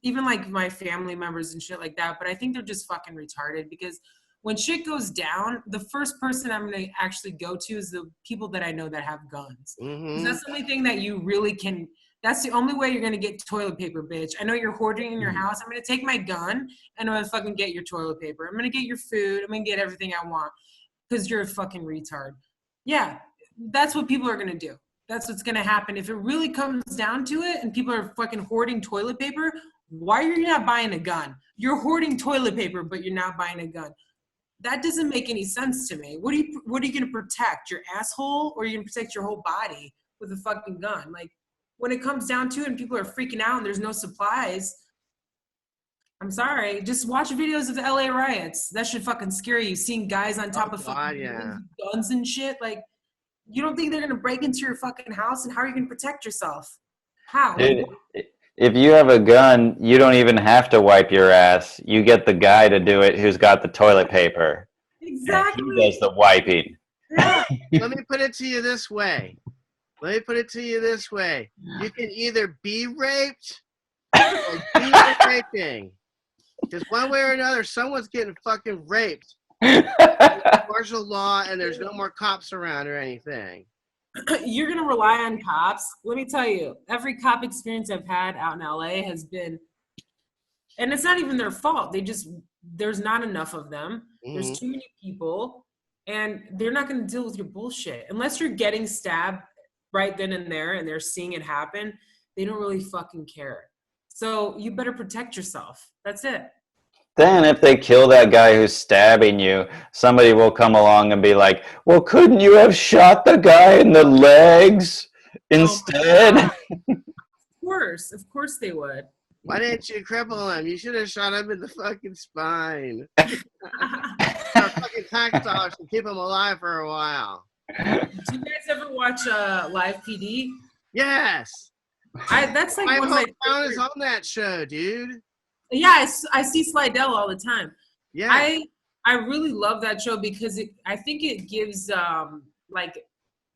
even like my family members and shit like that. But I think they're just fucking retarded. Because when shit goes down, the first person I'm gonna actually go to is the people that I know that have guns. Because that's the only thing that you really can. That's the only way you're gonna get toilet paper, bitch. I know you're hoarding in your house. I'm gonna take my gun and I'm gonna fucking get your toilet paper. I'm gonna get your food. I'm gonna get everything I want because you're a fucking retard. Yeah, that's what people are gonna do. That's what's gonna happen. If it really comes down to it and people are fucking hoarding toilet paper, why are you not buying a gun? You're hoarding toilet paper, but you're not buying a gun. That doesn't make any sense to me. What are you gonna protect? Your asshole, or are you gonna protect your whole body with a fucking gun? Like, when it comes down to it and people are freaking out and there's no supplies, I'm sorry, just watch videos of the LA riots. That should fucking scare you. Seeing guys on top of fucking guns and shit. Like, you don't think they're going to break into your fucking house? And how are you going to protect yourself? How? Dude, if you have a gun, you don't even have to wipe your ass. You get the guy to do it who's got the toilet paper. Exactly. He does the wiping. Yeah. Let me put it to you this way. You can either be raped or do the raping. Because one way or another, someone's getting fucking raped. Martial law, and there's no more cops around or anything. You're going to rely on cops. Let me tell you, every cop experience I've had out in LA has been, and it's not even their fault. There's not enough of them. There's too many people, and they're not going to deal with your bullshit. Unless you're getting stabbed right then and there and they're seeing it happen, they don't really fucking care. So you better protect yourself. That's it. Then if they kill that guy who's stabbing you, somebody will come along and be like, well, couldn't you have shot the guy in the legs instead? Of course they would. Why didn't you cripple him? You should have shot him in the fucking spine. Or fucking hacksaw to keep him alive for a while. Do you guys ever watch Live PD? Yes. That's like my one of my hometown is on that show, dude. Yeah, I see Slidell all the time. Yeah. I really love that show because I think it gives like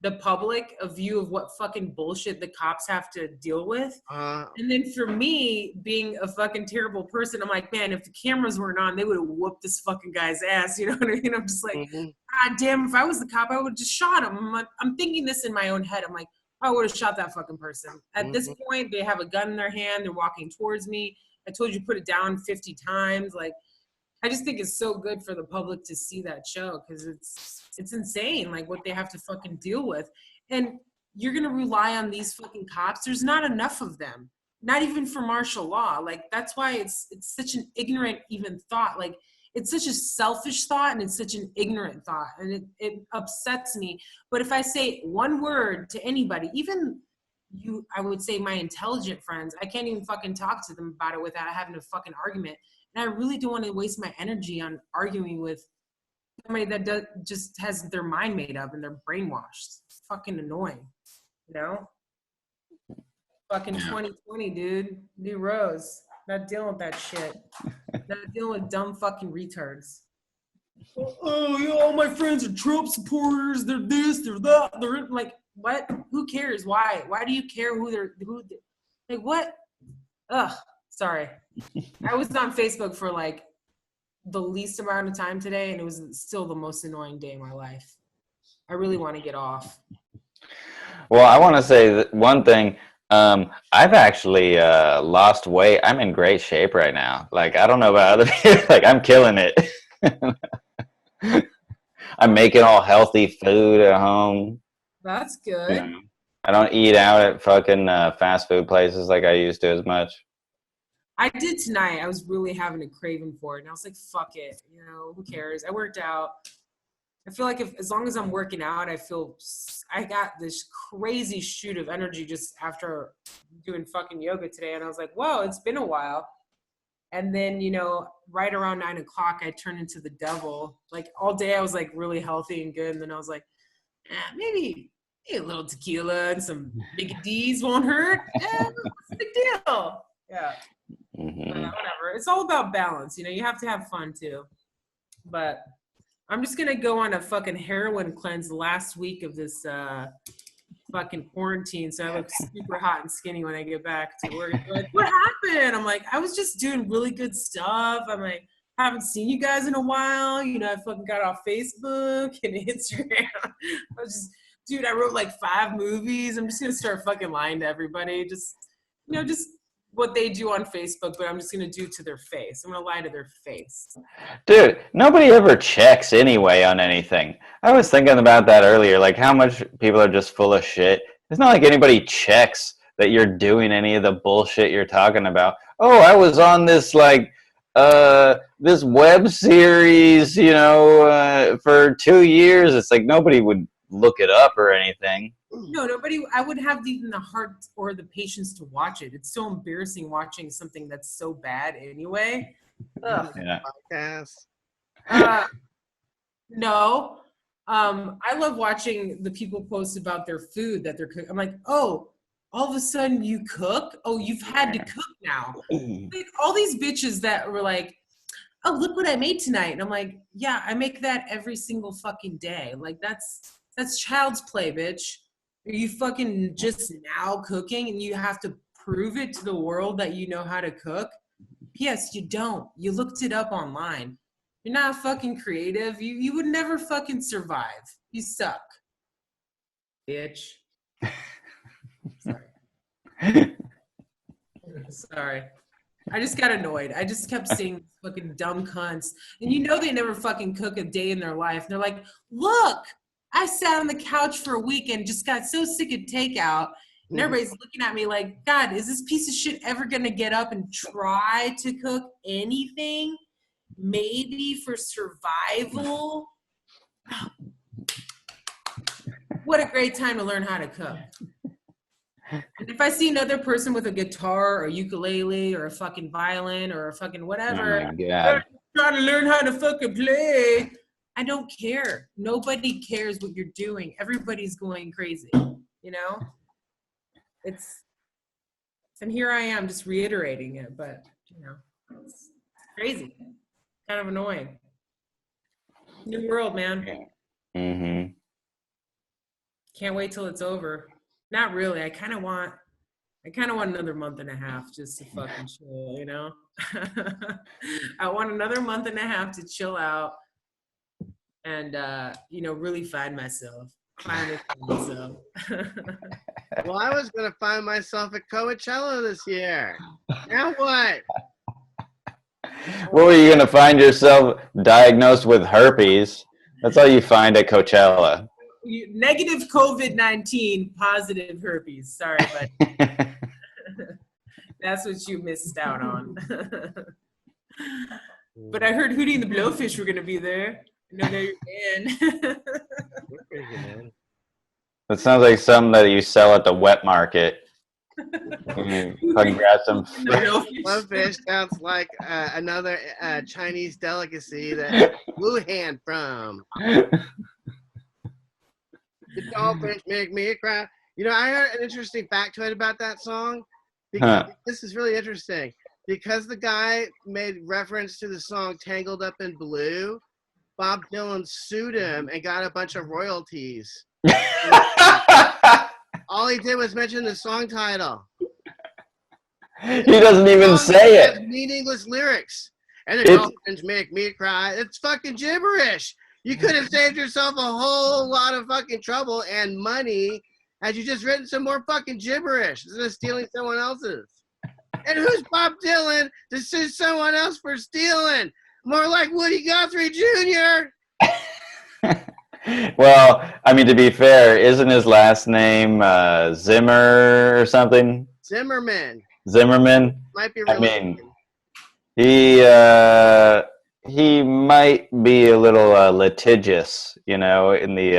the public a view of what fucking bullshit the cops have to deal with. And then for me, being a fucking terrible person, I'm like, man, if the cameras weren't on, they would have whooped this fucking guy's ass. You know what I mean? I'm just like, God damn, if I was the cop, I would have just shot him. I'm thinking this in my own head. I'm like, I would have shot that fucking person. At this point, they have a gun in their hand. They're walking towards me. I told you put it down 50 times. Like, I just think it's so good for the public to see that show because it's insane, like what they have to fucking deal with. And you're gonna rely on these fucking cops. There's not enough of them, not even for martial law. Like, that's why it's such an ignorant even thought. Like, it's such a selfish thought and it's such an ignorant thought, and it upsets me. But if I say one word to anybody, even you, I would say my intelligent friends, I can't even fucking talk to them about it without having a fucking argument. And I really don't want to waste my energy on arguing with somebody that just has their mind made up and they're brainwashed. It's fucking annoying, you know? Fucking 2020, dude. New Rose. Not dealing with that shit. Not dealing with dumb fucking retards. Oh, yeah, all my friends are Trump supporters. They're this, they're that. They're like, what? Who cares? Why? Why do you care who like, what? Ugh, sorry. I was on Facebook for like the least amount of time today, and it was still the most annoying day of my life. I really want to get off. Well, I want to say that one thing. I've actually lost weight. I'm in great shape right now. Like, I don't know about other people. Like, I'm killing it. I'm making all healthy food at home. That's good. You know, I don't eat out at fucking fast food places like I used to as much. I did tonight. I was really having a craving for it, and I was like, fuck it. You know, who cares? I worked out. I feel like as long as I'm working out, I got this crazy shoot of energy just after doing fucking yoga today. And I was like, whoa, it's been a while. And then, you know, right around 9 o'clock, I turned into the devil. Like, all day I was like really healthy and good. And then I was like, maybe a little tequila and some big D's won't hurt. What's the big deal? Yeah. Whatever. It's all about balance. You know, you have to have fun too. But I'm just gonna go on a fucking heroin cleanse the last week of this fucking quarantine, so I look super hot and skinny when I get back to work. They're like, what happened? I'm like, I was just doing really good stuff. I'm like, I haven't seen you guys in a while. You know, I fucking got off Facebook and Instagram. I was just, dude, I wrote like 5 movies. I'm just gonna start fucking lying to everybody. Just, you know, just what they do on Facebook, but I'm just gonna do to their face. I'm gonna lie to their face. Dude, nobody ever checks anyway on anything. I was thinking about that earlier, like how much people are just full of shit. It's not like anybody checks that you're doing any of the bullshit you're talking about. Oh, I was on this like this web series, you know, for 2 years. It's like nobody would look it up or anything. No, nobody. I would have even the heart or the patience to watch it. It's so embarrassing watching something that's so bad anyway. Ugh. Yeah. Podcast. No. I love watching the people post about their food that they're cooking. I'm like, oh, all of a sudden you cook? Oh, you've had to cook now. Like, all these bitches that were like, oh, look what I made tonight. And I'm like, yeah, I make that every single fucking day. Like, that's child's play, bitch. Are you fucking just now cooking and you have to prove it to the world that you know how to cook? Yes, you don't. You looked it up online. You're not fucking creative. You would never fucking survive. You suck. Bitch. Sorry. Sorry. I just got annoyed. I just kept seeing fucking dumb cunts. And you know they never fucking cook a day in their life. And they're like, look, I sat on the couch for a week and just got so sick of takeout. And everybody's looking at me like, God, is this piece of shit ever going to get up and try to cook anything? Maybe for survival? What a great time to learn how to cook. And if I see another person with a guitar or ukulele or a fucking violin or a fucking whatever, Oh my God. trying to learn how to fucking play, I don't care. Nobody cares what you're doing. Everybody's going crazy, you know? And here I am just reiterating it, but, you know, it's crazy. Kind of annoying. New world, man. Mm-hmm. Can't wait till it's over. Not really. I kind of want another month and a half just to fucking chill, you know? I want another month and a half to chill out and, you know, really find myself. Finally find myself. Well, I was going to find myself at Coachella this year. Now what? What were you going to find yourself diagnosed with herpes? That's all you find at Coachella. Negative COVID-19, positive herpes. Sorry, but that's what you missed out on. But I heard Hootie and the Blowfish were going to be there. No, they're in. That sounds like something that you sell at the wet market. Grab some Blowfish sounds like another Chinese delicacy that Wuhan from. The dolphins make me cry. You know, I heard an interesting factoid about that song. Because This is really interesting. Because the guy made reference to the song Tangled Up in Blue, Bob Dylan sued him and got a bunch of royalties. All he did was mention the song title. He doesn't even say it. Meaningless lyrics. And the dolphins make me cry. It's fucking gibberish. You could have saved yourself a whole lot of fucking trouble and money had you just written some more fucking gibberish instead of stealing someone else's. And who's Bob Dylan to sue someone else for stealing? More like Woody Guthrie Jr. Well, I mean, to be fair, isn't his last name Zimmer or something? Zimmerman. Might be. I mean, he might be a little litigious, you know, in the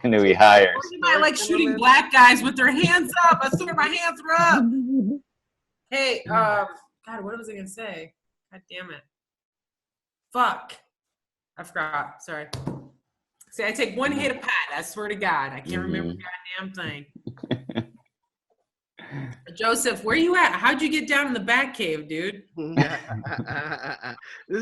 in who he hires. He might like shooting black guys with their hands up. I swear my hands are up. Hey, God, what was I gonna say? God damn it. Fuck. I forgot. Sorry. See, I take one hit of pot. I swear to God, I can't remember a goddamn thing. I Joseph, where you at? How'd you get down in the Bat Cave, dude?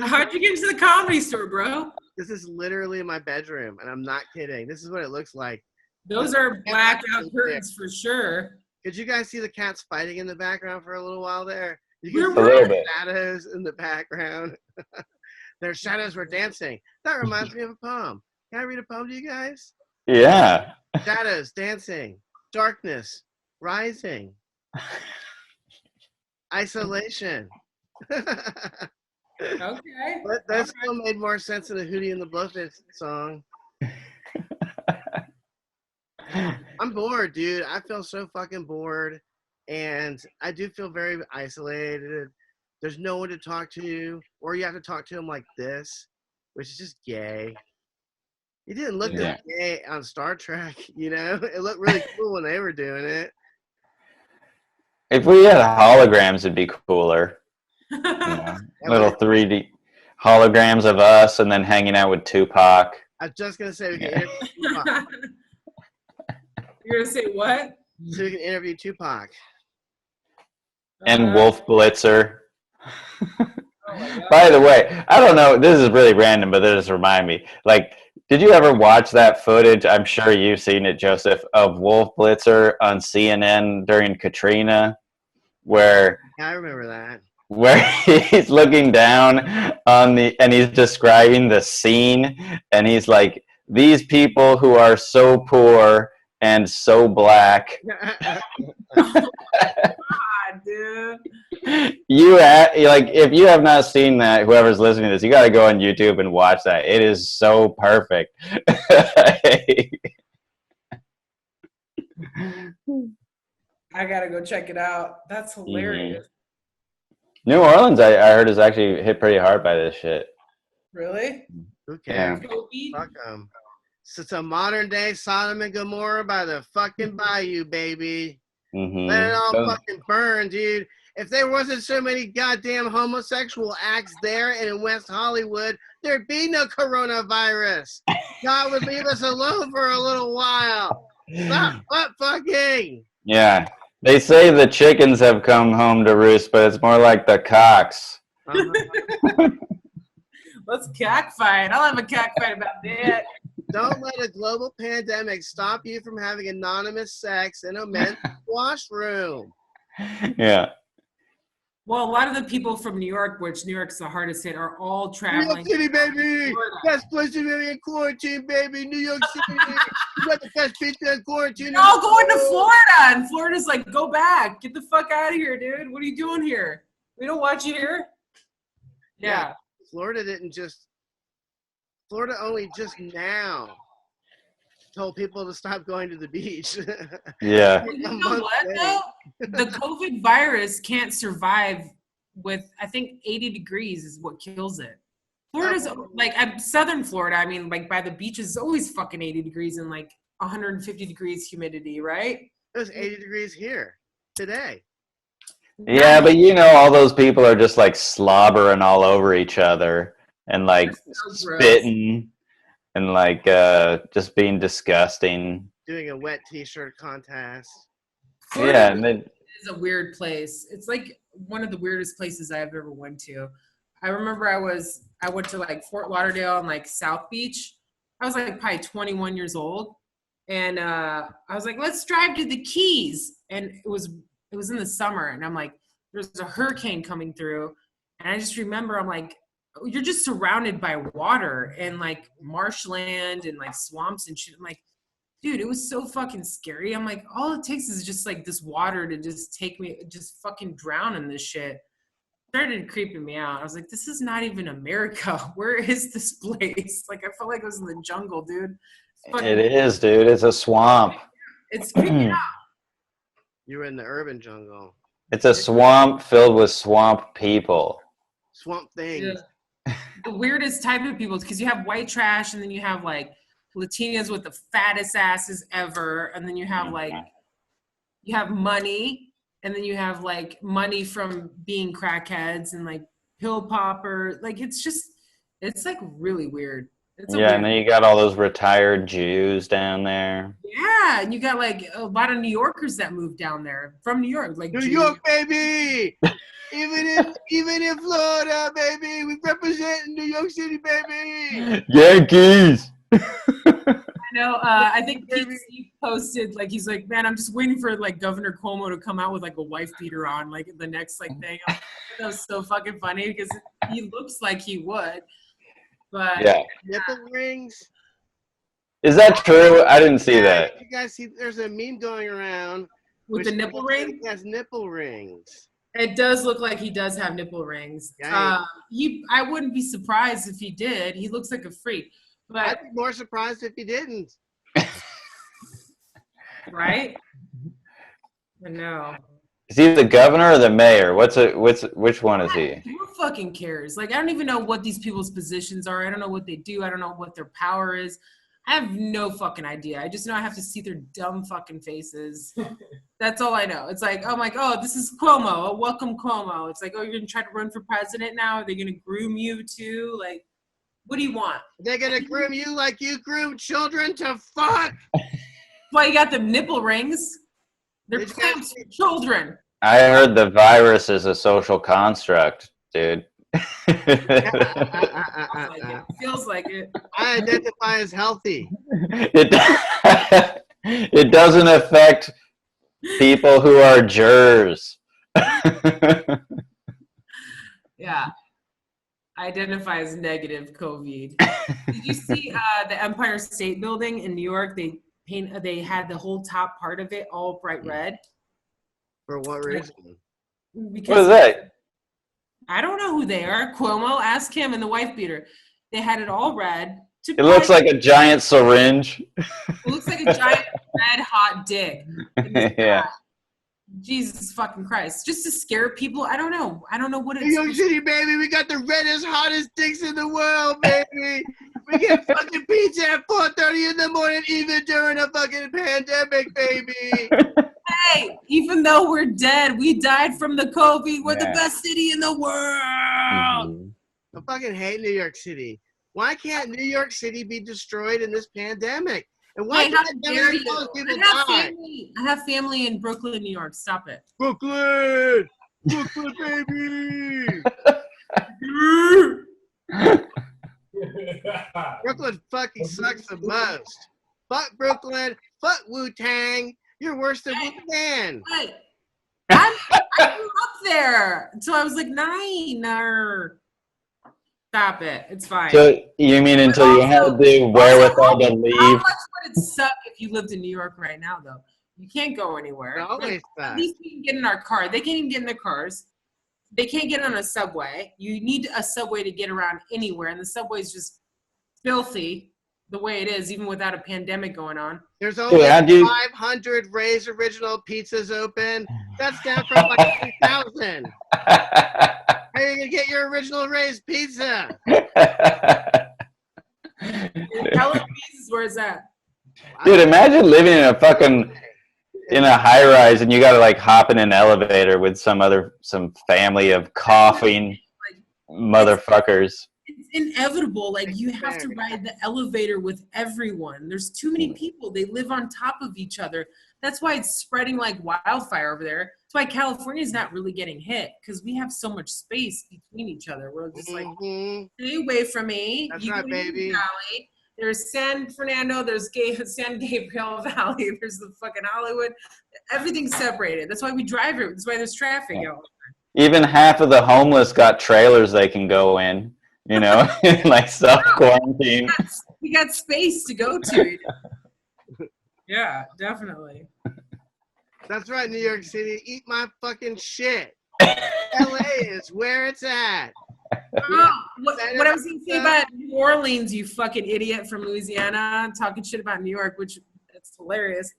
How'd you get into the Comedy Store, bro? This is literally my bedroom, and I'm not kidding. This is what it looks like. Those are blackout curtains for sure. Could you guys see the cats fighting in the background for a little while there? You can a little bit. Shadows in the background. Their shadows were dancing. That reminds me of a poem. Can I read a poem to you guys? Yeah. Shadows dancing, darkness rising, isolation. Okay. But that still made more sense than the Hootie and the Blowfish song. I'm bored, dude. I feel so fucking bored. And I do feel very isolated. There's no one to talk to. Or you have to talk to them like this, which is just gay. He didn't look that gay on Star Trek, you know? It looked really cool when they were doing it. If we had holograms, it'd be cooler. You know, little 3D holograms of us and then hanging out with Tupac. I was just going to say we can interview Tupac. You're going to say what? So we can interview Tupac. And Wolf Blitzer. By the way, I don't know, this is really random, but this remind me. Like, did you ever watch that footage? I'm sure you've seen it, Joseph, of Wolf Blitzer on CNN during Katrina, where I remember that. Where he's looking down on and he's describing the scene, and he's like, these people who are so poor and so black. God, dude. If you have not seen that, whoever's listening to this, you got to go on YouTube and watch that. It is so perfect. I gotta go check it out. That's hilarious. New Orleans, I heard, is actually hit pretty hard by this shit. Really? Who cares? Yeah. Fuck them. It's a modern day Sodom and Gomorrah by the fucking bayou, baby. Let it all fucking burn, dude. If there wasn't so many goddamn homosexual acts there and in West Hollywood, there'd be no coronavirus. God would leave us alone for a little while. Stop fucking. Yeah. They say the chickens have come home to roost, but it's more like the cocks. Let's cockfight. I'll have a cockfight about that. Don't let a global pandemic stop you from having anonymous sex in a men's washroom. Yeah. Well, a lot of the people from New York, which New York's the hardest hit, are all traveling. New York City, baby! Best place to be in quarantine, baby! New York City! You got the best pizza in quarantine. They're all going to Florida, and Florida's like, go back. Get the fuck out of here, dude. What are you doing here? We don't want you here. Yeah. Florida only just now told people to stop going to the beach. Yeah. You know what, though? The COVID virus can't survive with, I think, 80 degrees is what kills it. Florida's, like, southern Florida, I mean, like, by the beaches, is always fucking 80 degrees and, like, 150 degrees humidity, right? It was 80 degrees here today. Yeah, but you know, all those people are just, like, slobbering all over each other and, like, so spitting and, like, just being disgusting. Doing a wet t-shirt contest. Florida Yeah, and then is a weird place. It's like one of the weirdest places I've ever went to. I remember I went to like Fort Lauderdale and like South Beach. I was like probably 21 years old, and I was like, let's drive to the Keys. And it was in the summer, and I'm like, there's a hurricane coming through, and I just remember I'm like, you're just surrounded by water and like marshland and like swamps and shit. I'm like, dude, it was so fucking scary. I'm like, all it takes is just like this water to just take me, just fucking drown in this shit. It started creeping me out. I was like, this is not even America. Where is this place? Like, I felt like I was in the jungle, dude. it is, dude. It's a swamp. It's creeping out. You were in the urban jungle. It's a swamp filled with swamp people. Swamp things. Yeah. The weirdest type of people, because you have white trash, and then you have like Latinas with the fattest asses ever, and then you have like, you have money, and then you have like money from being crackheads and like pill popper. Like, it's like really weird. It's a Yeah, weird. and then you got all those retired Jews down there. Yeah, and you got like a lot of New Yorkers that moved down there from New York, like New Jews. York, baby. Even in Florida, baby, we represent New York City, baby. Yankees. I know. I think Pete Steve posted like he's like, man, I'm just waiting for like Governor Cuomo to come out with like a wife beater on like the next like thing. That was so fucking funny because he looks like he would, but Yeah. Nipple rings. Is that true? I didn't see that. You guys see? There's a meme going around with the nipple ring. He has nipple rings. It does look like he does have nipple rings. Yeah, I wouldn't be surprised if he did. He looks like a freak. But I'd be more surprised if he didn't. Right? I know. Is he the governor or the mayor? Which one is he? Who fucking cares? Like, I don't even know what these people's positions are. I don't know what they do. I don't know what their power is. I have no fucking idea. I just know I have to see their dumb fucking faces. That's all I know. It's like, oh my God, this is Cuomo. Oh, welcome Cuomo. It's like, oh, you're going to try to run for president now? Are they going to groom you too? Like, what do you want? They're going to groom you like you groom children to fuck. Well, you got the nipple rings. They're clamps for children. I heard the virus is a social construct, dude. Feels like it. I identify as healthy. It doesn't affect people who are jurors. Yeah. I identify as negative COVID. Did you see the Empire State Building in New York? They had the whole top part of it all bright red. For what reason? Because What is that? I don't know who they are. Cuomo, ask him, and the wife beater. They had it all red. It looks like a giant syringe. It looks like a giant red hot dick. Yeah. Jesus fucking Christ. Just to scare people. I don't know. I don't know what it's. New York City, baby, we got the reddest, hottest dicks in the world, baby. We get fucking pizza at 4:30 in the morning, even during a fucking pandemic, baby. Hey, even though we're dead, we died from the COVID. We're the best city in the world. I fucking hate New York City. Why can't New York City be destroyed in this pandemic? And why can't people die? I have family in Brooklyn, New York. Stop it. Brooklyn, baby. Brooklyn fucking sucks the most. Fuck Brooklyn. Fuck Wu-Tang. You're worse than Wu-Tang. Hey, I grew up there until I was like 9 or... Stop it. It's fine. So you mean until you had the wherewithal to leave? How much would it suck if you lived in New York right now, though? You can't go anywhere. At least we can get in our car. They can't even get in their cars. They can't get on a subway. You need a subway to get around anywhere, and the subway is just filthy the way it is, even without a pandemic going on. There's only 500 Ray's Original pizzas open. That's down from like 3,000. How are you going to get your original Ray's pizza? Where is that? Dude, imagine living in a high rise and you got to like hop in an elevator with some family of coughing motherfuckers. It's inevitable. Like, you have to ride the elevator with everyone. There's too many people. They live on top of each other. That's why it's spreading like wildfire over there. That's why California is not really getting hit, because we have so much space between each other. We're just like, stay away from me. That's right, baby. Valley. There's San Fernando. There's San Gabriel Valley. There's the fucking Hollywood. Everything's separated. That's why we drive it. That's why there's traffic. Yeah. Even half of the homeless got trailers they can go in. You know, like self-quarantine. We got space to go to. Yeah, definitely. That's right, New York City. Eat my fucking shit. LA is where it's at. Oh, what I was going to say about New Orleans, you fucking idiot from Louisiana, talking shit about New York, which it's hilarious.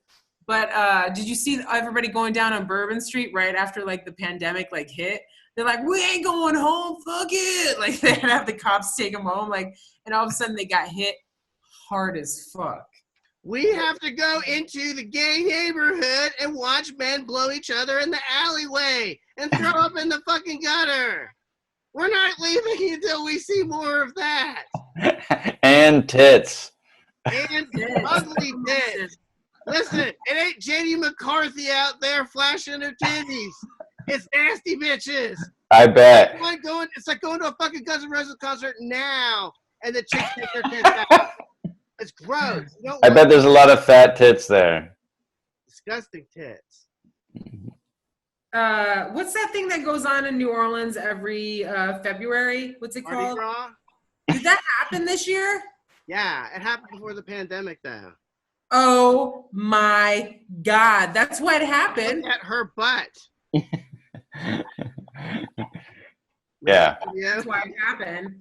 But did you see everybody going down on Bourbon Street right after like the pandemic like hit? They're like, we ain't going home, fuck it. Like, they'd have the cops take them home, like, and all of a sudden they got hit hard as fuck. We have to go into the gay neighborhood and watch men blow each other in the alleyway and throw up in the fucking gutter. We're not leaving until we see more of that. And tits. And ugly tits. Listen, it ain't J.D. McCarthy out there flashing her titties. It's nasty bitches. I bet. It's like going to a fucking Guns N' Roses concert now, and the chicks take their tits out. It's gross. I bet there's a lot of fat tits there. Disgusting tits. What's that thing that goes on in New Orleans every February? What's it called? Mardi Gras? Did that happen this year? Yeah, it happened before the pandemic, though. Oh my God, that's what happened. Look at her butt. Yeah. That's why it happened.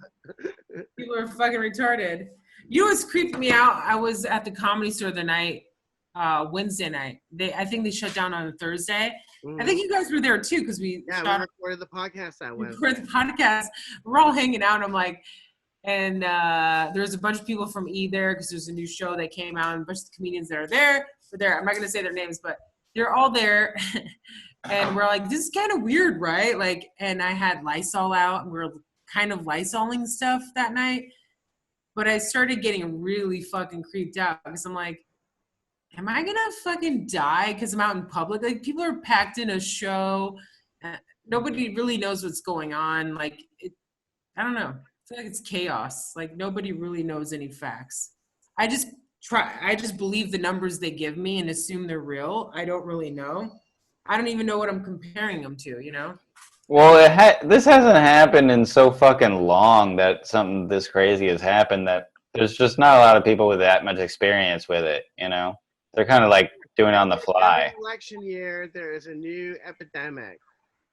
People are fucking retarded. You know what's creeped me out? I was at the Comedy Store the night, Wednesday night. I think they shut down on a Thursday. I think you guys were there too because we recorded the podcast that Wednesday. Recorded the podcast. We're all hanging out. I'm like, and there's a bunch of people from E there because there's a new show that came out, and a bunch of the comedians that are there. But I'm not gonna say their names, but they're all there. And we're like, this is kind of weird, right? Like, and I had Lysol out, and we were kind of Lysoling stuff that night. But I started getting really fucking creeped out because I'm like, am I gonna fucking die because I'm out in public? Like, people are packed in a show. Nobody really knows what's going on. Like, I don't know. I feel like it's chaos. Like, nobody really knows any facts. I just believe the numbers they give me and assume they're real. I don't really know. I don't even know what I'm comparing them to, you know? Well, this hasn't happened in so fucking long that something this crazy has happened that there's just not a lot of people with that much experience with it, you know? They're kind of like doing it on the fly. Every election year, there is a new epidemic.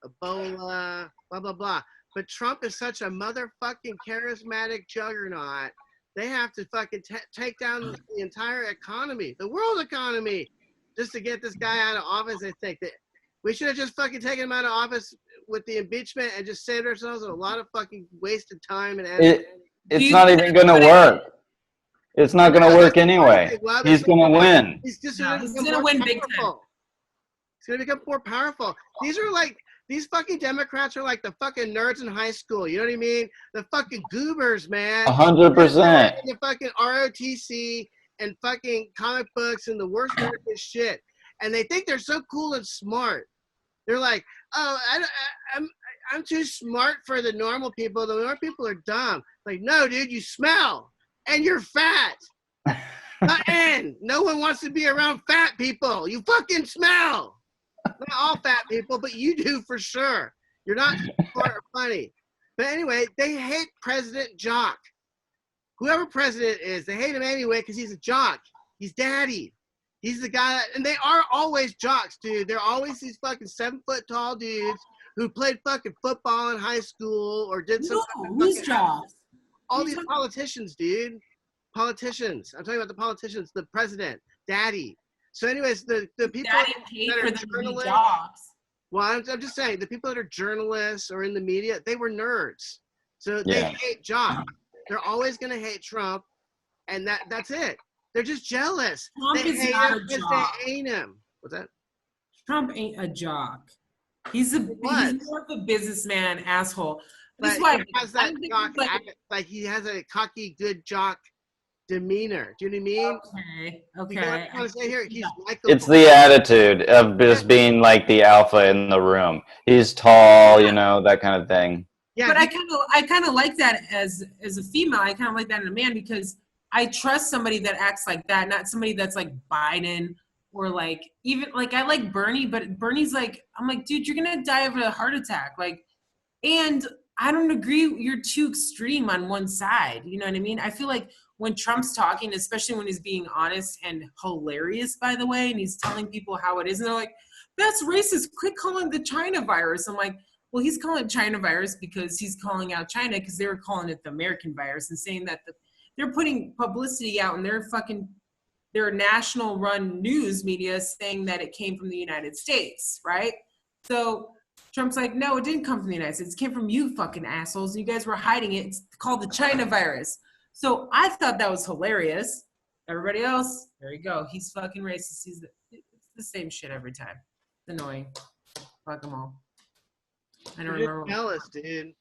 Ebola, blah, blah, blah. But Trump is such a motherfucking charismatic juggernaut. They have to fucking take down the entire economy, the world economy, just to get this guy out of office. I think that we should have just fucking taken him out of office with the impeachment and just saved ourselves a lot of fucking wasted time and energy. It's not even going to work. It's not going to work anyway. He's going to win. He's going to win big time. He's going to become more powerful. These fucking Democrats are like the fucking nerds in high school. You know what I mean? The fucking goobers, man. 100%. The fucking ROTC and fucking comic books and the worst shit. And they think they're so cool and smart. They're like, oh, I'm too smart for the normal people. The normal people are dumb. Like, no, dude, you smell and you're fat. And no one wants to be around fat people. You fucking smell. Not all fat people, but you do for sure. You're not smart or funny. But anyway, they hate President Jock. Whoever president is, they hate him anyway because he's a jock. He's daddy. He's the guy and they are always jocks, dude. They're always these fucking 7-foot-tall dudes who played fucking football in high school or did some. Who's jocks? All these politicians, dude. Politicians. I'm talking about the politicians. The president, daddy. So, anyways, the people that are journalists. Well, I'm just saying the people that are journalists or in the media, they were nerds. So they hate jocks. They're always gonna hate Trump, and that's it. They're just jealous. Trump they is hate not him a because jock. they hate him. What's that? Trump ain't a jock. He's more of a businessman asshole. That's why he has that jock, like he has a cocky, good jock demeanor. Do you know what I mean? Okay. You know what I'm trying to say here? He's it's the attitude of just being like the alpha in the room. He's tall, you know, that kind of thing. Yeah, but I kind of like that as a female. I kind of like that in a man because I trust somebody that acts like that, not somebody that's like Biden or like even like I like Bernie, but Bernie's like I'm like, dude, you're gonna die of a heart attack. Like, and I don't agree. You're too extreme on one side. You know what I mean? I feel like when Trump's talking, especially when he's being honest and hilarious, by the way, and he's telling people how it is, and they're like, that's racist. Quit calling the China virus. I'm like, well, he's calling it China virus because he's calling out China because they were calling it the American virus and saying that they're putting publicity out in their national run news media saying that it came from the United States, right? So Trump's like, no, it didn't come from the United States. It came from you fucking assholes. You guys were hiding it. It's called the China virus. So I thought that was hilarious. Everybody else, there you go. He's fucking racist. It's the same shit every time. It's annoying. Fuck them all. I don't remember. Jealous, dude.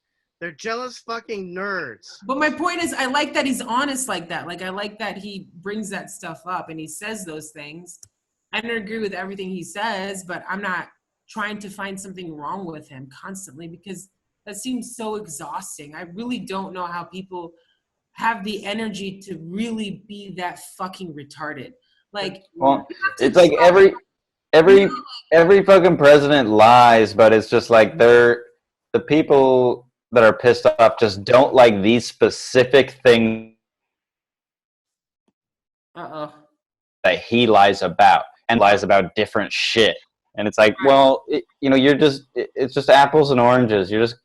They're jealous fucking nerds. But my point is, I like that he's honest like that. Like, I like that he brings that stuff up and he says those things. I don't agree with everything he says, but I'm not trying to find something wrong with him constantly because that seems so exhausting. I really don't know how people have the energy to really be that fucking retarded. Like, well, it's like every fucking president lies, but it's just like the people that are pissed off just don't like these specific things that he lies about, and lies about different shit. And it's like, well, it's just apples and oranges. You're just,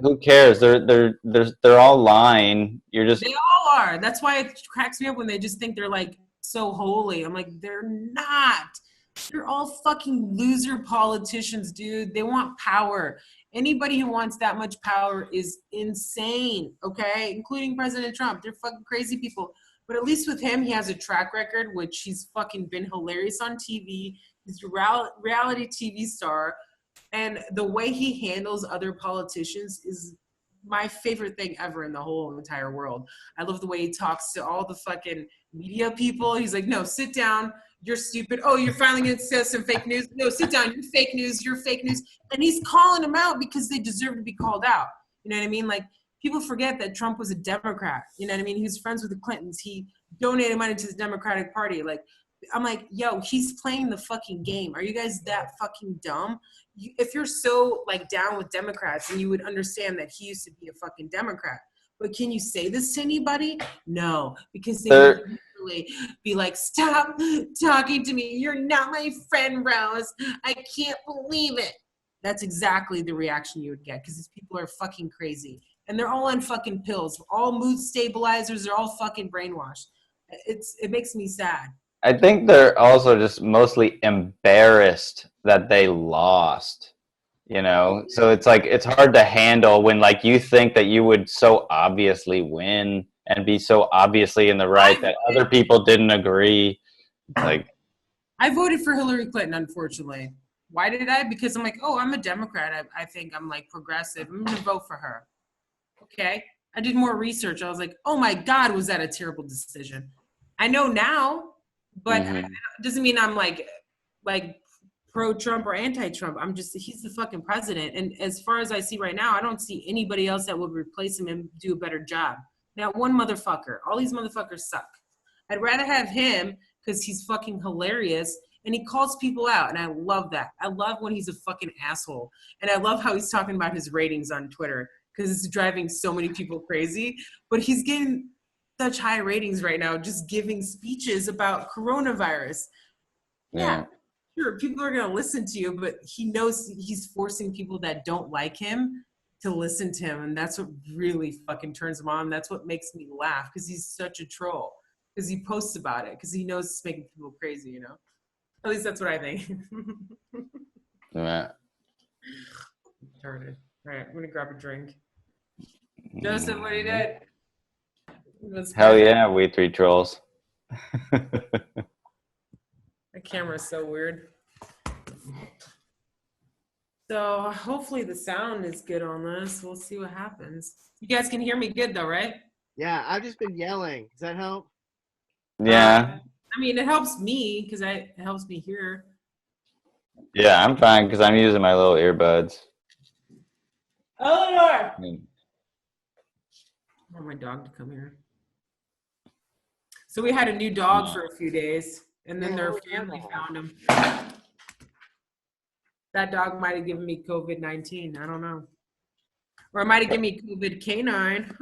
who cares? They're all lying. They all are. That's why it cracks me up when they just think they're like so holy. I'm like, they're not. They're all fucking loser politicians, dude. They want power. Anybody who wants that much power is insane, okay? Including President Trump. They're fucking crazy people. But at least with him, he has a track record, which he's fucking been hilarious on TV. He's a reality TV star. And the way he handles other politicians is my favorite thing ever in the whole entire world. I love the way he talks to all the fucking media people. He's like, no, sit down. You're stupid. Oh, you're finally going to say some fake news. No, sit down. You're fake news. You're fake news. And he's calling them out because they deserve to be called out. You know what I mean? Like, people forget that Trump was a Democrat. You know what I mean? He was friends with the Clintons. He donated money to the Democratic Party. Like, I'm like, yo, he's playing the fucking game. Are you guys that fucking dumb? If you're so, like, down with Democrats, then you would understand that he used to be a fucking Democrat. But can you say this to anybody? No, because they would literally be like, stop talking to me. You're not my friend, Rose. I can't believe it. That's exactly the reaction you would get because these people are fucking crazy. And they're all on fucking pills. All mood stabilizers. They're all fucking brainwashed. It makes me sad. I think they're also just mostly embarrassed that they lost, you know? So it's like, it's hard to handle when, like, you think that you would so obviously win and be so obviously in the right that other people didn't agree. Like, I voted for Hillary Clinton, unfortunately. Why did I? Because I'm like, oh, I'm a Democrat. I think I'm, like, progressive. I'm going to vote for her. Okay. I did more research. I was like, oh my God, was that a terrible decision? I know now. But it doesn't mean I'm like pro-Trump or anti-Trump. I'm just, he's the fucking president. And as far as I see right now, I don't see anybody else that would replace him and do a better job. Now, one motherfucker. All these motherfuckers suck. I'd rather have him because he's fucking hilarious and he calls people out. And I love that. I love when he's a fucking asshole. And I love how he's talking about his ratings on Twitter because it's driving so many people crazy. But he's getting such high ratings right now just giving speeches about coronavirus. Yeah, sure, people are going to listen to you, but he knows he's forcing people that don't like him to listen to him, and that's what really fucking turns him on. That's what makes me laugh, because he's such a troll, because he posts about it, because he knows it's making people crazy, you know? At least that's what I think. Yeah. Retarded. All right, I'm going to grab a drink. Joseph, what do you do? Hell yeah, we three trolls. The camera's so weird. So hopefully the sound is good on this. We'll see what happens. You guys can hear me good though, right? Yeah, I've just been yelling. Does that help? Yeah. I mean, it helps me because it helps me hear. Yeah, I'm fine because I'm using my little earbuds. Eleanor! I want my dog to come here. So we had a new dog for a few days, and then their family found him. That dog might have given me COVID-19. I don't know. Or it might have given me COVID canine.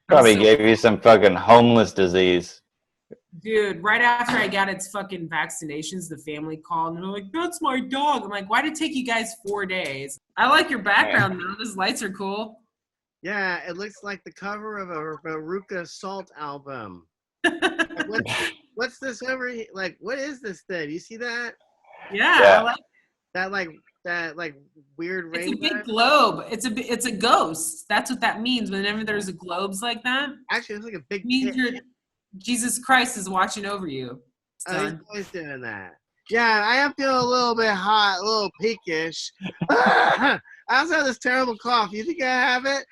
Probably gave you some fucking homeless disease. Dude, right after I got its fucking vaccinations, the family called and they're like, that's my dog. I'm like, why did it take you guys 4 days? I like your background though. Those lights are cool. Yeah, it looks like the cover of a Veruca Salt album. Like, what's this over here? Like, what is this thing? You see that? Yeah. I like that weird rainbow. It's a big globe. It's a ghost. That's what that means. Whenever there's a globes like that. Actually, it's like a big. It means Jesus Christ is watching over you. Oh, he's always doing that. Yeah, I am feeling a little bit hot, a little peakish. I also have this terrible cough. You think I have it?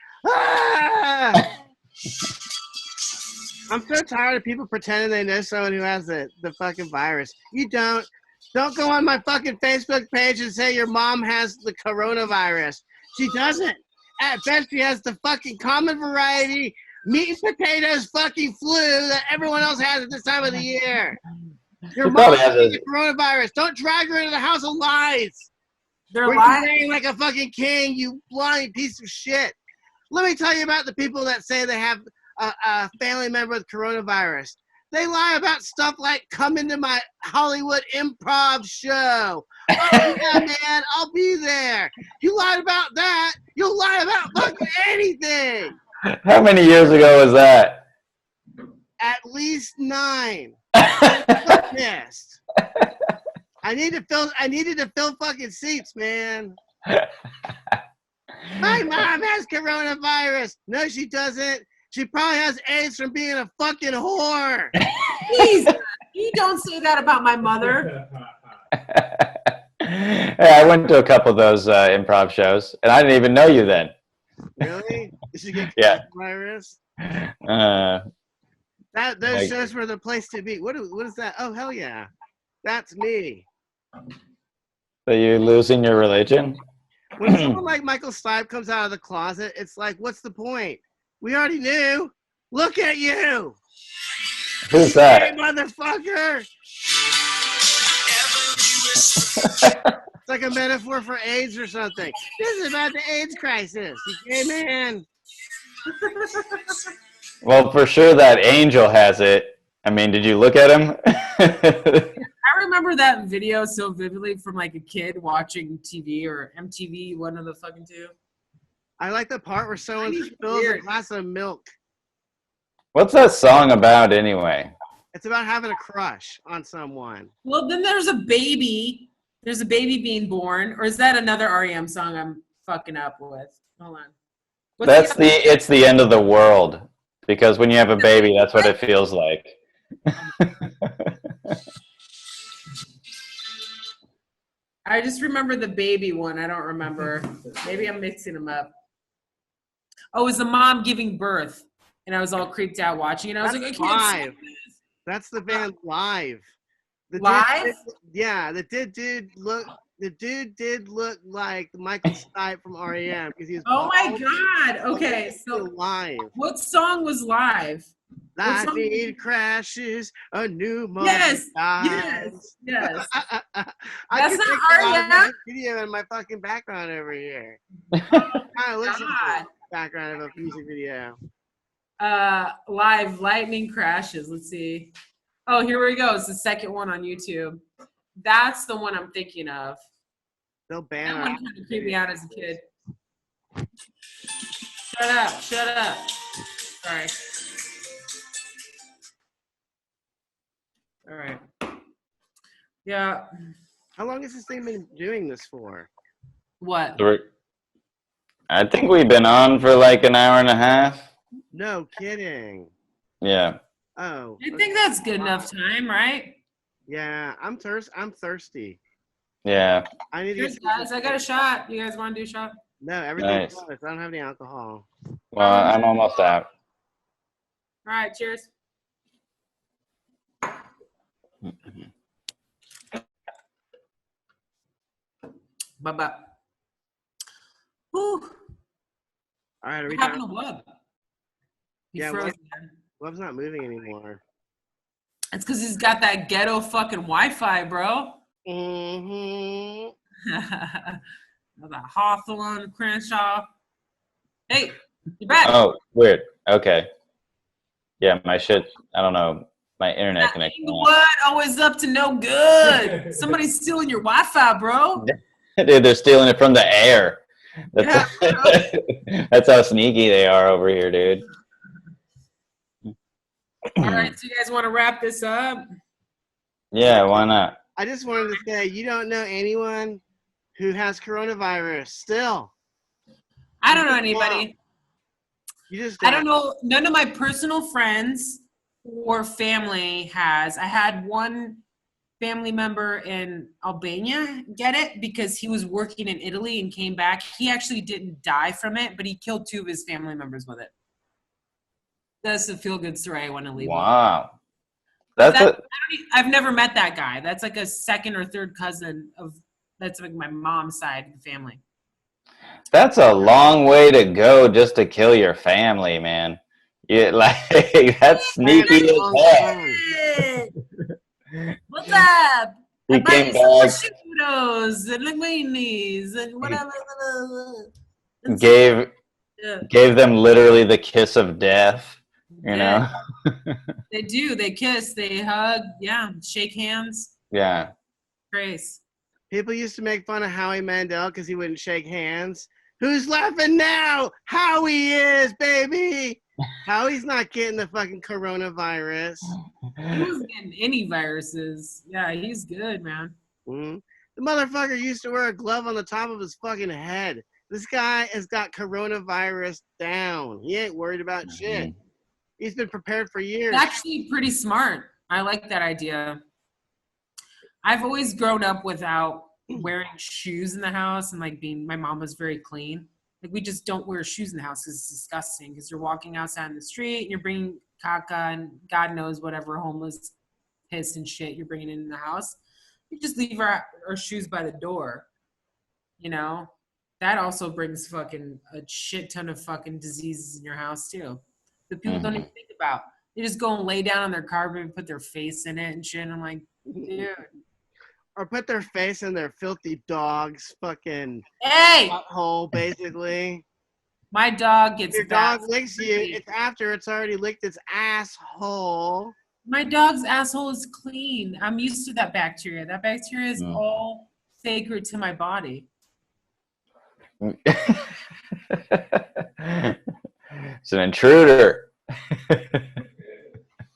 I'm so tired of people pretending they know someone who has the fucking virus. You don't. Don't go on my fucking Facebook page and say your mom has the coronavirus. She doesn't. At best, she has the fucking common variety meat and potatoes fucking flu that everyone else has at this time of the year. Your mom has the coronavirus. Don't drag her into the house of lies. They're lying like a fucking king, you blind piece of shit. Let me tell you about the people that say they have a family member with coronavirus. They lie about stuff like come into my Hollywood improv show. Oh, yeah, man, I'll be there. You lied about that. You'll lie about fucking anything. How many years ago was that? At least 9. I'm pissed. I needed to fill fucking seats, man. My mom has coronavirus. No, she doesn't. She probably has AIDS from being a fucking whore. Please, you don't say that about my mother. Hey, I went to a couple of those improv shows, and I didn't even know you then. Really? Did she get coronavirus? Those shows were the place to be. What is that? Oh, hell yeah. That's me. So you losing your religion? When someone like Michael Stipe comes out of the closet, it's like, what's the point? We already knew. Look at you. Who's that? Hey, motherfucker. It's like a metaphor for AIDS or something. This is about the AIDS crisis. You came in. Well, for sure that angel has it. I mean, did you look at him? I remember that video so vividly from like a kid watching TV or MTV, one of the fucking two. I like the part where someone spills a glass of milk. What's that song about anyway? It's about having a crush on someone. Well, then there's a baby. There's a baby being born. Or is that another REM song I'm fucking up with? Hold on. It's the end of the world. Because when you have a baby, that's what it feels like. I just remember the baby one. I don't remember. Maybe I'm mixing them up. Oh, it was the mom giving birth. And I was all creeped out watching it. I was like, I can't see this. That's the band Live. Live? The dude did look like Michael Stipe from REM because he was. Oh my god! Okay, so Live. What song was Live? Lightning crashes, a new moment. Yes. That's not REM. Video in my fucking background over here. Oh listen to the background of a music video. Live lightning crashes. Let's see. Oh, here we go. It's the second one on YouTube. That's the one I'm thinking of. They'll ban that one kind of creeped me out as a kid. Shut up. Sorry. All right. Yeah. How long has this thing been doing this for? What? I think we've been on for like an hour and a half. No kidding. Yeah. Oh. I think that's good enough time, right? Yeah, I'm thirsty. Yeah. I need Cheers, guys. I got a shot. You guys want to do a shot? No, everything's nice. I don't have any alcohol. Well, I'm almost out. All right, cheers. Bye-bye. Whew. All right, are we what happened to Wub? He froze. Web's not moving anymore. It's because he's got that ghetto fucking Wi-Fi, bro. Mm-hmm. The Hawthorne, Crenshaw. Hey, you're back. Oh, weird. Okay. Yeah, my shit, I don't know. My internet connection. What? Always up to no good. Somebody's stealing your Wi-Fi, bro. Dude, they're stealing it from the air. That's how sneaky they are over here, dude. All right, so you guys want to wrap this up? Yeah, why not? I just wanted to say, you don't know anyone who has coronavirus still. I don't know anybody. You just I don't know. None of my personal friends or family has. I had one family member in Albania get it because he was working in Italy and came back. He actually didn't die from it, but he killed 2 of his family members with it. That's a feel-good story I want to leave with. Wow. I've never met that guy. That's like a second or third cousin that's like my mom's side of the family. That's a long way to go just to kill your family, man. Yeah, like that's sneaky as hell. What's up? He came back, Prosciuttos and linguinis and whatever. gave them literally the kiss of death. You know. They do. They kiss. They hug. Yeah. Shake hands. Yeah. Grace. People used to make fun of Howie Mandel because he wouldn't shake hands. Who's laughing now? Howie is, baby. Howie's not getting the fucking coronavirus. He wasn't getting any viruses. Yeah, he's good, man. Mm-hmm. The motherfucker used to wear a glove on the top of his fucking head. This guy has got coronavirus down. He ain't worried about shit. He's been prepared for years. It's actually pretty smart. I like that idea. I've always grown up without wearing shoes in the house and like my mom was very clean. Like we just don't wear shoes in the house because it's disgusting because you're walking outside in the street and you're bringing caca and God knows whatever homeless piss and shit you're bringing in the house. You just leave our shoes by the door, you know? That also brings fucking a shit ton of fucking diseases in your house too. That people don't even think about. They just go and lay down on their carpet and put their face in it and shit. And I'm like, dude. Or put their face in their filthy dog's fucking butthole, basically. My dog gets your dog licks you. It's after it's already licked its asshole. My dog's asshole is clean. I'm used to that bacteria. That bacteria is all sacred to my body. It's an intruder.